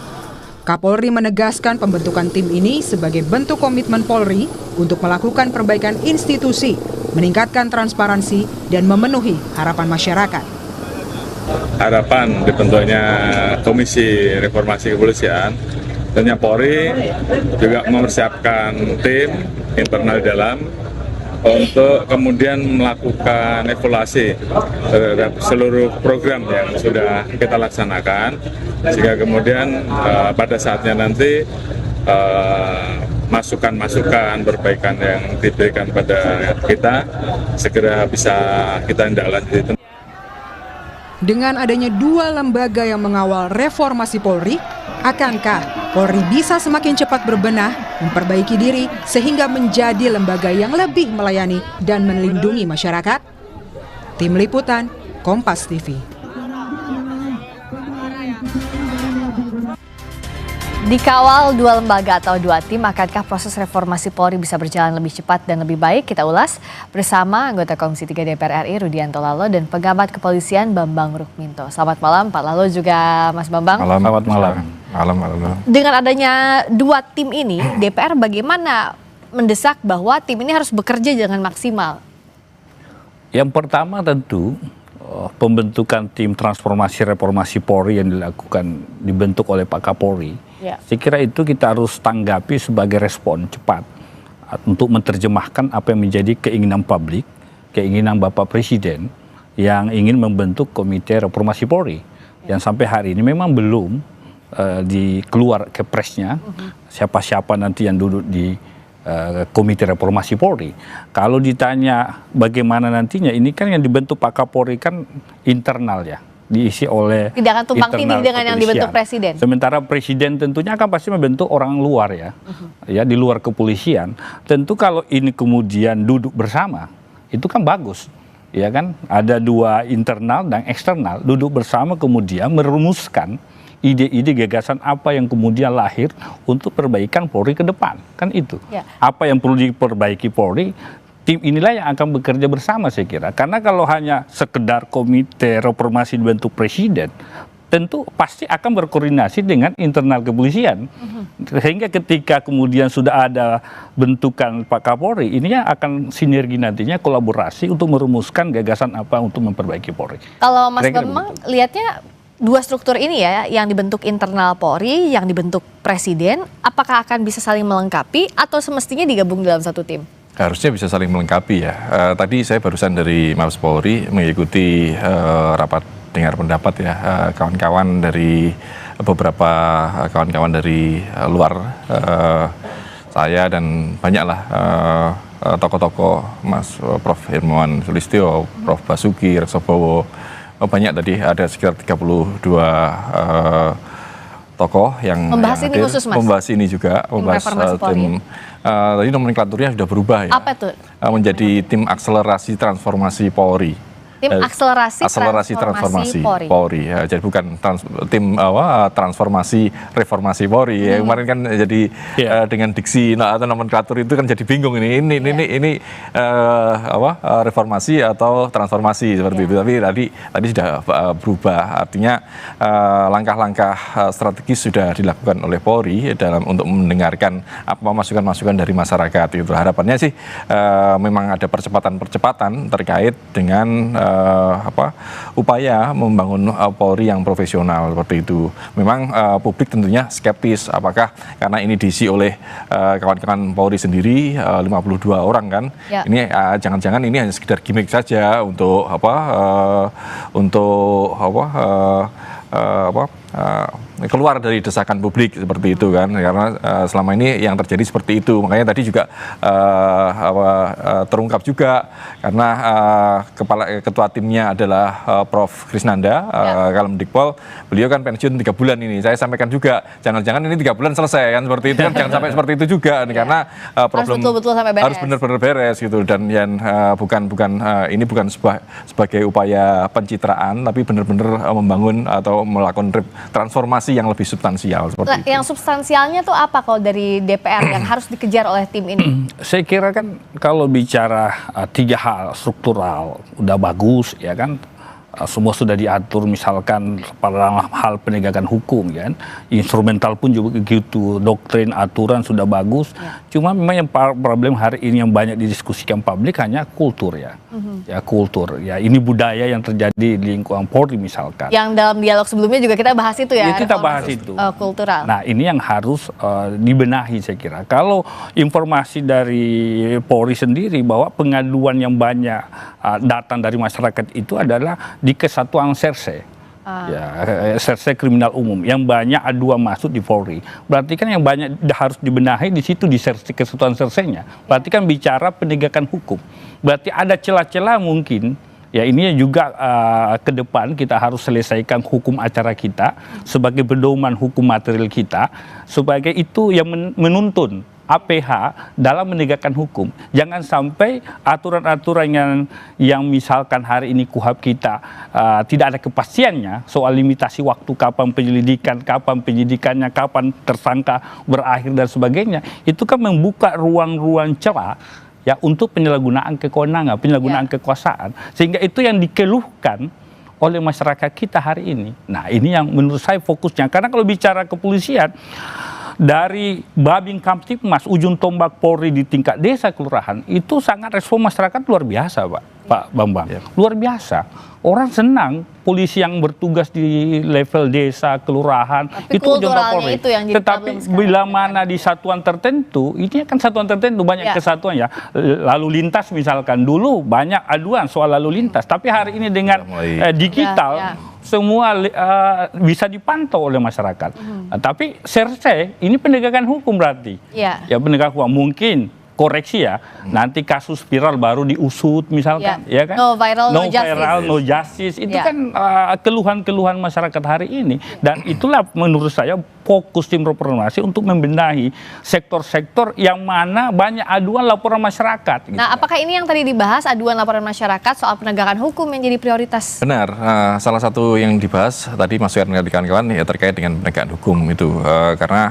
Kapolri menegaskan pembentukan tim ini sebagai bentuk komitmen Polri untuk melakukan perbaikan institusi, meningkatkan transparansi, dan memenuhi harapan masyarakat. harapan dibentuknya Komisi Reformasi Kepolisian, tentunya Polri juga mempersiapkan tim internal di dalam untuk kemudian melakukan evaluasi terhadap seluruh program yang sudah kita laksanakan, sehingga kemudian pada saatnya nanti masukan-masukan perbaikan yang diberikan pada kita segera bisa kita tindak-lanjuti. Dengan adanya dua lembaga yang mengawal reformasi Polri, akankah Polri bisa semakin cepat berbenah, memperbaiki diri, sehingga menjadi lembaga yang lebih melayani dan melindungi masyarakat? Tim Liputan, Kompas TV. Dikawal dua lembaga atau dua tim, akankah proses reformasi Polri bisa berjalan lebih cepat dan lebih baik? Kita ulas bersama anggota Komisi 3 DPR RI Rudianto Lalo dan pengamat kepolisian Bambang Rukminto. Selamat malam Pak Lalo, juga Mas Bambang. Selamat malam. Malam. Dengan adanya dua tim ini, DPR bagaimana mendesak bahwa tim ini harus bekerja dengan maksimal? Yang pertama tentu pembentukan tim transformasi reformasi Polri yang dibentuk oleh Pak Kapolri. Ya. Saya kira itu kita harus tanggapi sebagai respon cepat untuk menerjemahkan apa yang menjadi keinginan publik, keinginan Bapak Presiden yang ingin membentuk Komite Reformasi Polri yang sampai hari ini memang belum dikeluar kepresnya siapa-siapa nanti yang duduk di Komite Reformasi Polri. Kalau ditanya bagaimana nantinya, ini kan yang dibentuk Pak Kapolri kan internal ya, diisi oleh tidak akan tumpang tindih dengan yang dibentuk Presiden. Sementara Presiden tentunya akan pasti membentuk orang luar ya, ya di luar kepolisian. Tentu kalau ini kemudian duduk bersama, itu kan bagus, ya kan? Ada dua internal dan eksternal duduk bersama kemudian merumuskan ide-ide gagasan apa yang kemudian lahir untuk perbaikan Polri ke depan, kan itu. Ya. Apa yang perlu diperbaiki Polri, tim inilah yang akan bekerja bersama saya kira. Karena kalau hanya sekedar Komite Reformasi dibentuk Presiden, tentu pasti akan berkoordinasi dengan internal kepolisian. Sehingga ketika kemudian sudah ada bentukan Pak Kapolri, ini akan sinergi nantinya, kolaborasi untuk merumuskan gagasan apa untuk memperbaiki Polri. Kalau Mas Bambang lihatnya dua struktur ini ya, yang dibentuk internal Polri, yang dibentuk Presiden, apakah akan bisa saling melengkapi atau semestinya digabung dalam satu tim? Harusnya bisa saling melengkapi ya. Tadi saya barusan dari Mabes Polri mengikuti rapat dengar pendapat ya, kawan-kawan dari beberapa kawan-kawan dari luar, saya dan banyaklah tokoh-tokoh, Mas Prof. Hermawan Sulistyo, Prof. Basuki, Reksobowo, banyak tadi, ada sekitar 32 tokoh yang membahas yang ini hadir, khusus Mas? membahas ini juga, membahas tim. Tadi nomenklaturnya sudah berubah ya. Apa itu? Menjadi tim akselerasi transformasi Polri. Tim akselerasi transformasi Polri. Ya, jadi bukan tim transformasi reformasi Polri. Ya, kemarin kan jadi dengan diksi atau nomenklatur itu kan jadi bingung ini reformasi atau transformasi seperti itu. Tapi tadi sudah berubah. Artinya langkah-langkah strategis sudah dilakukan oleh Polri untuk mendengarkan apa masukan-masukan dari masyarakat. Itu harapannya sih memang ada percepatan terkait dengan upaya membangun Polri yang profesional seperti itu. Memang publik tentunya skeptis apakah karena ini diisi oleh kawan-kawan Polri sendiri 52 orang kan. Ya. Ini jangan-jangan ini hanya sekedar gimmick saja untuk keluar dari desakan publik seperti itu kan, karena selama ini yang terjadi seperti itu. Makanya tadi juga terungkap juga karena ketua timnya adalah Prof. Krisnanda, Kalemdikpol. Beliau kan pensiun 3 bulan ini. Saya sampaikan juga jangan-jangan ini 3 bulan selesai kan, seperti itu kan. Jangan sampai seperti itu juga karena problem harus benar-benar beres gitu. Dan yang ini bukan sebagai upaya pencitraan, tapi benar-benar membangun atau melakukan transformasi yang lebih substansial seperti itu. Yang substansialnya tuh apa kalau dari DPR yang harus dikejar oleh tim ini? Saya kira kan kalau bicara 3 hal struktural udah bagus ya kan, semua sudah diatur, misalkan pada hal penegakan hukum kan, instrumental pun juga begitu, doktrin aturan sudah bagus. Cuma memang yang problem hari ini yang banyak didiskusikan publik hanya kultur ya, ya kultur ya, ini budaya yang terjadi di lingkungan Polri misalkan. Yang dalam dialog sebelumnya juga kita bahas itu ya. Kita bahas itu. Kultural. Nah ini yang harus dibenahi saya kira. Kalau informasi dari Polri sendiri bahwa pengaduan yang banyak datang dari masyarakat itu adalah di kesatuan Serse, ya, Serse kriminal umum yang banyak aduan masuk di Polri. Berarti kan yang banyak harus dibenahi di situ di kesatuan Serse-nya. Berarti kan bicara penegakan hukum. Berarti ada celah-celah mungkin. Ya ini juga ke depan kita harus selesaikan hukum acara kita sebagai pedoman hukum material kita, sebagai itu yang menuntun APH dalam menegakkan hukum. Jangan sampai aturan-aturan yang misalkan hari ini KUHAP kita tidak ada kepastiannya soal limitasi waktu, kapan penyelidikan, kapan penyidikannya, kapan tersangka berakhir dan sebagainya. Itu kan membuka ruang-ruang celah ya untuk penyalahgunaan kewenangan, penyalahgunaan kekuasaan. Sehingga itu yang dikeluhkan oleh masyarakat kita hari ini. Nah ini yang menurut saya fokusnya. Karena kalau bicara kepolisian, dari Babin Kamtipmas, ujung tombak Polri di tingkat desa kelurahan, itu sangat respon masyarakat luar biasa Pak Bambang. Luar biasa. Orang senang polisi yang bertugas di level desa, kelurahan, tapi itu ujung tombak Polri. Itu yang jadi tetapi bila mana di satuan tertentu, ini kan satuan tertentu banyak kesatuan ya. Lalu lintas misalkan, dulu banyak aduan soal lalu lintas, tapi hari ini dengan digital, semua bisa dipantau oleh masyarakat. Nah, tapi Serse ini penegakan hukum berarti. Ya penegakan hukum mungkin koreksi ya. Nanti kasus viral baru diusut misalkan, ya kan? No viral, no justice. Itu kan keluhan-keluhan masyarakat hari ini. Dan itulah menurut saya fokus tim reformasi untuk membenahi sektor-sektor yang mana banyak aduan laporan masyarakat. Gitu. Nah, apakah ini yang tadi dibahas, aduan laporan masyarakat soal penegakan hukum yang jadi prioritas? Benar, salah satu yang dibahas tadi Mas Suyan dan kawan-kawan ya terkait dengan penegakan hukum itu, karena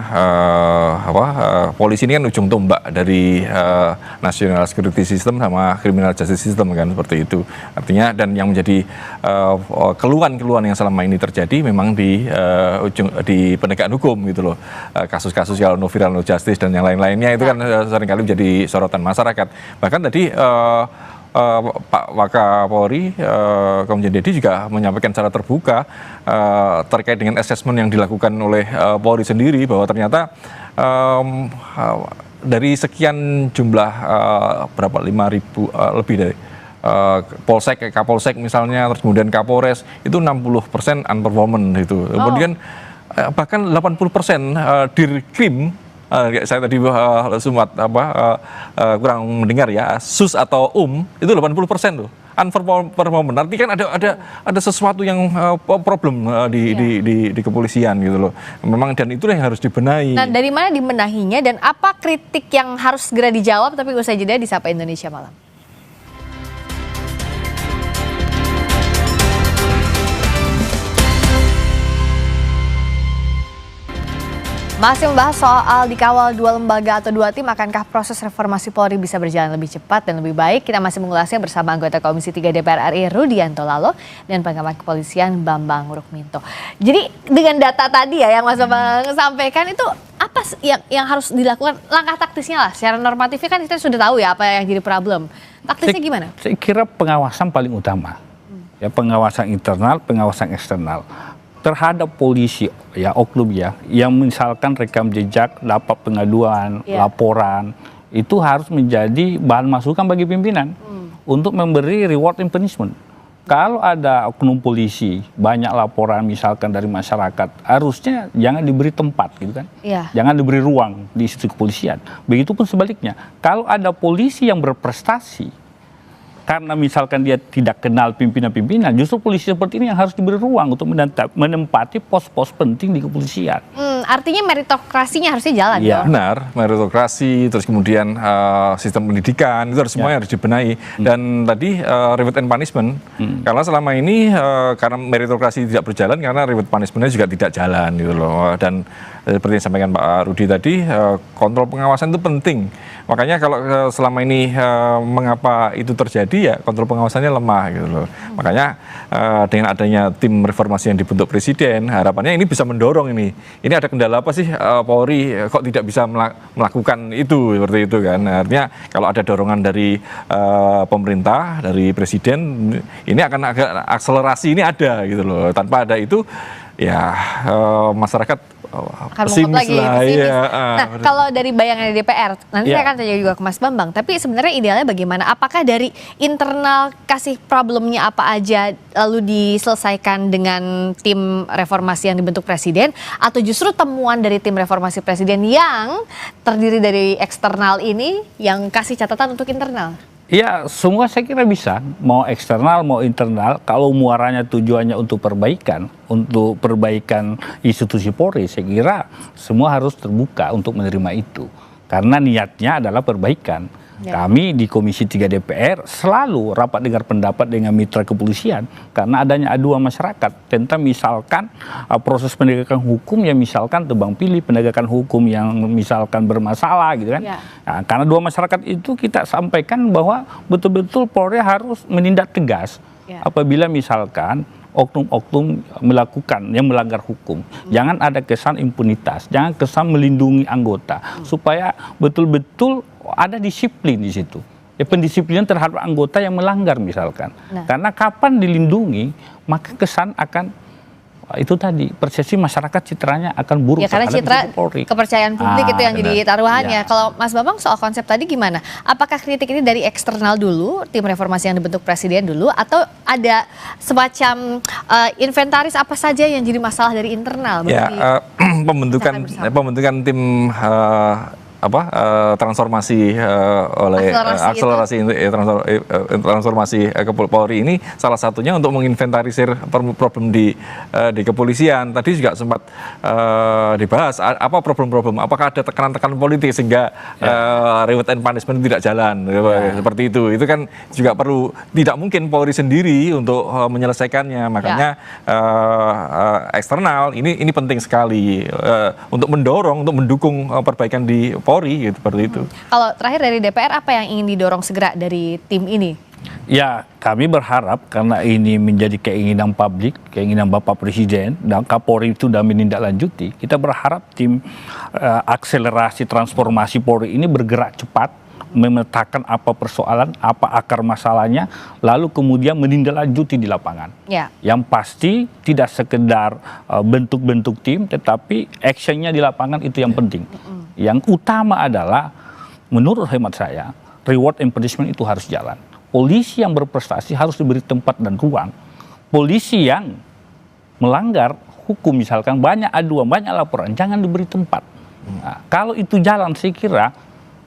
polisi ini kan ujung tombak dari national security system sama criminal justice system kan, seperti itu. Artinya dan yang menjadi keluhan-keluhan yang selama ini terjadi memang di penegakan hukum gitu loh, kasus-kasus yang no viral no justice dan yang lain-lainnya itu kan seringkali menjadi sorotan masyarakat. Bahkan tadi Pak Wakapolri Komjen Dedi juga menyampaikan secara terbuka terkait dengan assessment yang dilakukan oleh Polri sendiri bahwa ternyata dari sekian jumlah berapa 5.000 lebih dari Polsek, Kapolsek misalnya, terus kemudian Kapolres itu 60% unperformant itu. Kemudian bahkan 80% Dirkrim, saya tadi sempat kurang mendengar ya, SUS atau itu 80% tuh unperformant. Artinya kan ada sesuatu yang problem di kepolisian gitu loh. Memang dan itulah yang harus dibenahi. Nah, dari mana dibenahinya dan apa kritik yang harus segera dijawab, tapi usai jeda di Sapa Indonesia Malam. Masih membahas soal dikawal dua lembaga atau dua tim, akankah proses reformasi Polri bisa berjalan lebih cepat dan lebih baik? Kita masih mengulasnya bersama anggota Komisi 3 DPR RI Rudianto Lalo dan pengamat kepolisian Bambang Rukminto. Jadi dengan data tadi ya yang Mas Bambang sampaikan, itu apa yang harus dilakukan? Langkah taktisnya lah, secara normatifnya kan kita sudah tahu ya apa yang jadi problem. Taktisnya gimana? Saya kira pengawasan paling utama. Ya, pengawasan internal, pengawasan eksternal terhadap polisi ya, oknum ya, yang misalkan rekam jejak, dapat pengaduan, laporan, itu harus menjadi bahan masukan bagi pimpinan untuk memberi reward and punishment. Kalau ada oknum polisi banyak laporan misalkan dari masyarakat, harusnya jangan diberi tempat gitu kan, jangan diberi ruang di institusi kepolisian. Begitupun sebaliknya, kalau ada polisi yang berprestasi karena misalkan dia tidak kenal pimpinan-pimpinan, justru polisi seperti ini yang harus diberi ruang untuk menempati pos-pos penting di kepolisian. Artinya meritokrasinya harusnya jalan. Ya, benar, meritokrasi, terus kemudian sistem pendidikan itu harus semuanya harus dibenahi. Dan tadi reward and punishment, karena selama ini karena meritokrasi tidak berjalan, karena reward punishmentnya juga tidak jalan gitu loh. Dan seperti yang disampaikan Pak Rudi tadi, kontrol pengawasan itu penting Makanya kalau selama ini mengapa itu terjadi ya kontrol pengawasannya lemah gitu loh. Makanya dengan adanya tim reformasi yang dibentuk Presiden, harapannya ini bisa mendorong ini. Ini ada kendala apa sih Polri kok tidak bisa melakukan itu seperti itu kan. Artinya kalau ada dorongan dari pemerintah, dari Presiden, ini akan agak akselerasi ini ada gitu loh. Tanpa ada itu ya masyarakat akan mengungkap lagi pesimis. Nah, kalau dari bayangan DPR, nanti saya akan tanya juga ke Mas Bambang. Tapi sebenarnya idealnya bagaimana? Apakah dari internal kasih problemnya apa aja lalu diselesaikan dengan tim reformasi yang dibentuk Presiden, atau justru temuan dari tim reformasi Presiden yang terdiri dari eksternal ini yang kasih catatan untuk internal? Ya, semua saya kira bisa, mau eksternal mau internal, kalau muaranya tujuannya untuk perbaikan institusi Polri, saya kira semua harus terbuka untuk menerima itu. Karena niatnya adalah perbaikan. Kami di Komisi 3 DPR selalu rapat dengar pendapat dengan mitra kepolisian karena adanya aduan masyarakat tentang misalkan proses penegakan hukum yang misalkan tebang pilih, penegakan hukum yang misalkan bermasalah gitu kan. Nah, karena dua masyarakat itu kita sampaikan bahwa betul-betul Polri harus menindak tegas apabila misalkan oknum-oknum melakukan yang melanggar hukum. Jangan ada kesan impunitas, jangan kesan melindungi anggota, supaya betul-betul ada disiplin di situ. Ya, pendisiplinan terhadap anggota yang melanggar misalkan. Karena kapan dilindungi, maka kesan akan itu tadi persepsi masyarakat citranya akan buruk. Ya, karena citra kepercayaan publik itu yang jadi taruhannya. Kalau Mas Bambang soal konsep tadi gimana? Apakah kritik ini dari eksternal dulu, tim reformasi yang dibentuk Presiden dulu, atau ada semacam inventaris apa saja yang jadi masalah dari internal? Ya, pembentukan tim transformasi oleh transformasi Polri ini salah satunya untuk menginventarisir problem di kepolisian. Tadi juga sempat dibahas apa problem-problem, apakah ada tekanan-tekanan politik sehingga reward and punishment tidak jalan seperti itu. Itu kan juga perlu, tidak mungkin Polri sendiri untuk menyelesaikannya. Makanya eksternal ini penting sekali untuk mendorong, untuk mendukung perbaikan di Polri gitu, seperti itu. Kalau terakhir dari DPR, apa yang ingin didorong segera dari tim ini? Ya, kami berharap karena ini menjadi keinginan publik, keinginan Bapak Presiden dan Kapolri itu sudah menindaklanjuti. Kita berharap tim akselerasi transformasi Polri ini bergerak cepat, memetakan apa persoalan, apa akar masalahnya, lalu kemudian menindaklanjuti di lapangan. Yang pasti tidak sekedar bentuk-bentuk tim, tetapi actionnya di lapangan itu yang penting. Yang utama adalah, menurut hemat saya, reward and punishment itu harus jalan. Polisi yang berprestasi harus diberi tempat dan ruang. Polisi yang melanggar hukum misalkan, banyak aduan, banyak laporan, jangan diberi tempat. Nah, kalau itu jalan, saya kira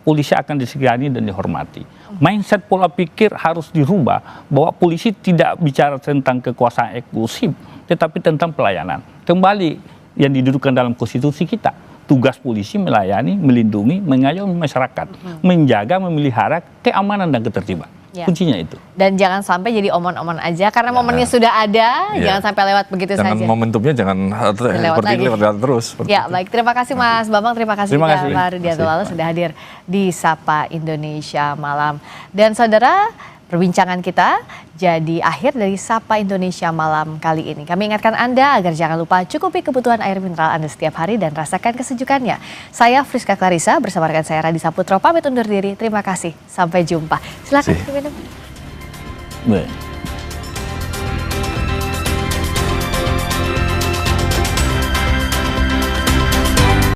polisi akan disegani dan dihormati. Mindset pola pikir harus dirubah, bahwa polisi tidak bicara tentang kekuasaan eksklusif, tetapi tentang pelayanan. Kembali yang didudukan dalam konstitusi kita. Tugas polisi melayani, melindungi, mengayomi masyarakat, menjaga, memelihara keamanan dan ketertiban. Kuncinya itu. Dan jangan sampai jadi omon-omon aja, karena momennya sudah ada, jangan sampai lewat begitu saja. Momentumnya jangan lewat terus. Ya, baik. Terima kasih Mas Bambang, terima kasih juga Pak Rudianto Lalu sudah hadir di Sapa Indonesia Malam. Dan saudara, perbincangan kita jadi akhir dari Sapa Indonesia Malam kali ini. Kami ingatkan Anda agar jangan lupa cukupi kebutuhan air mineral Anda setiap hari dan rasakan kesejukannya. Saya Friska Clarissa bersama rekan saya Radhi Saputro pamit undur diri. Terima kasih. Sampai jumpa. Silakan diminum.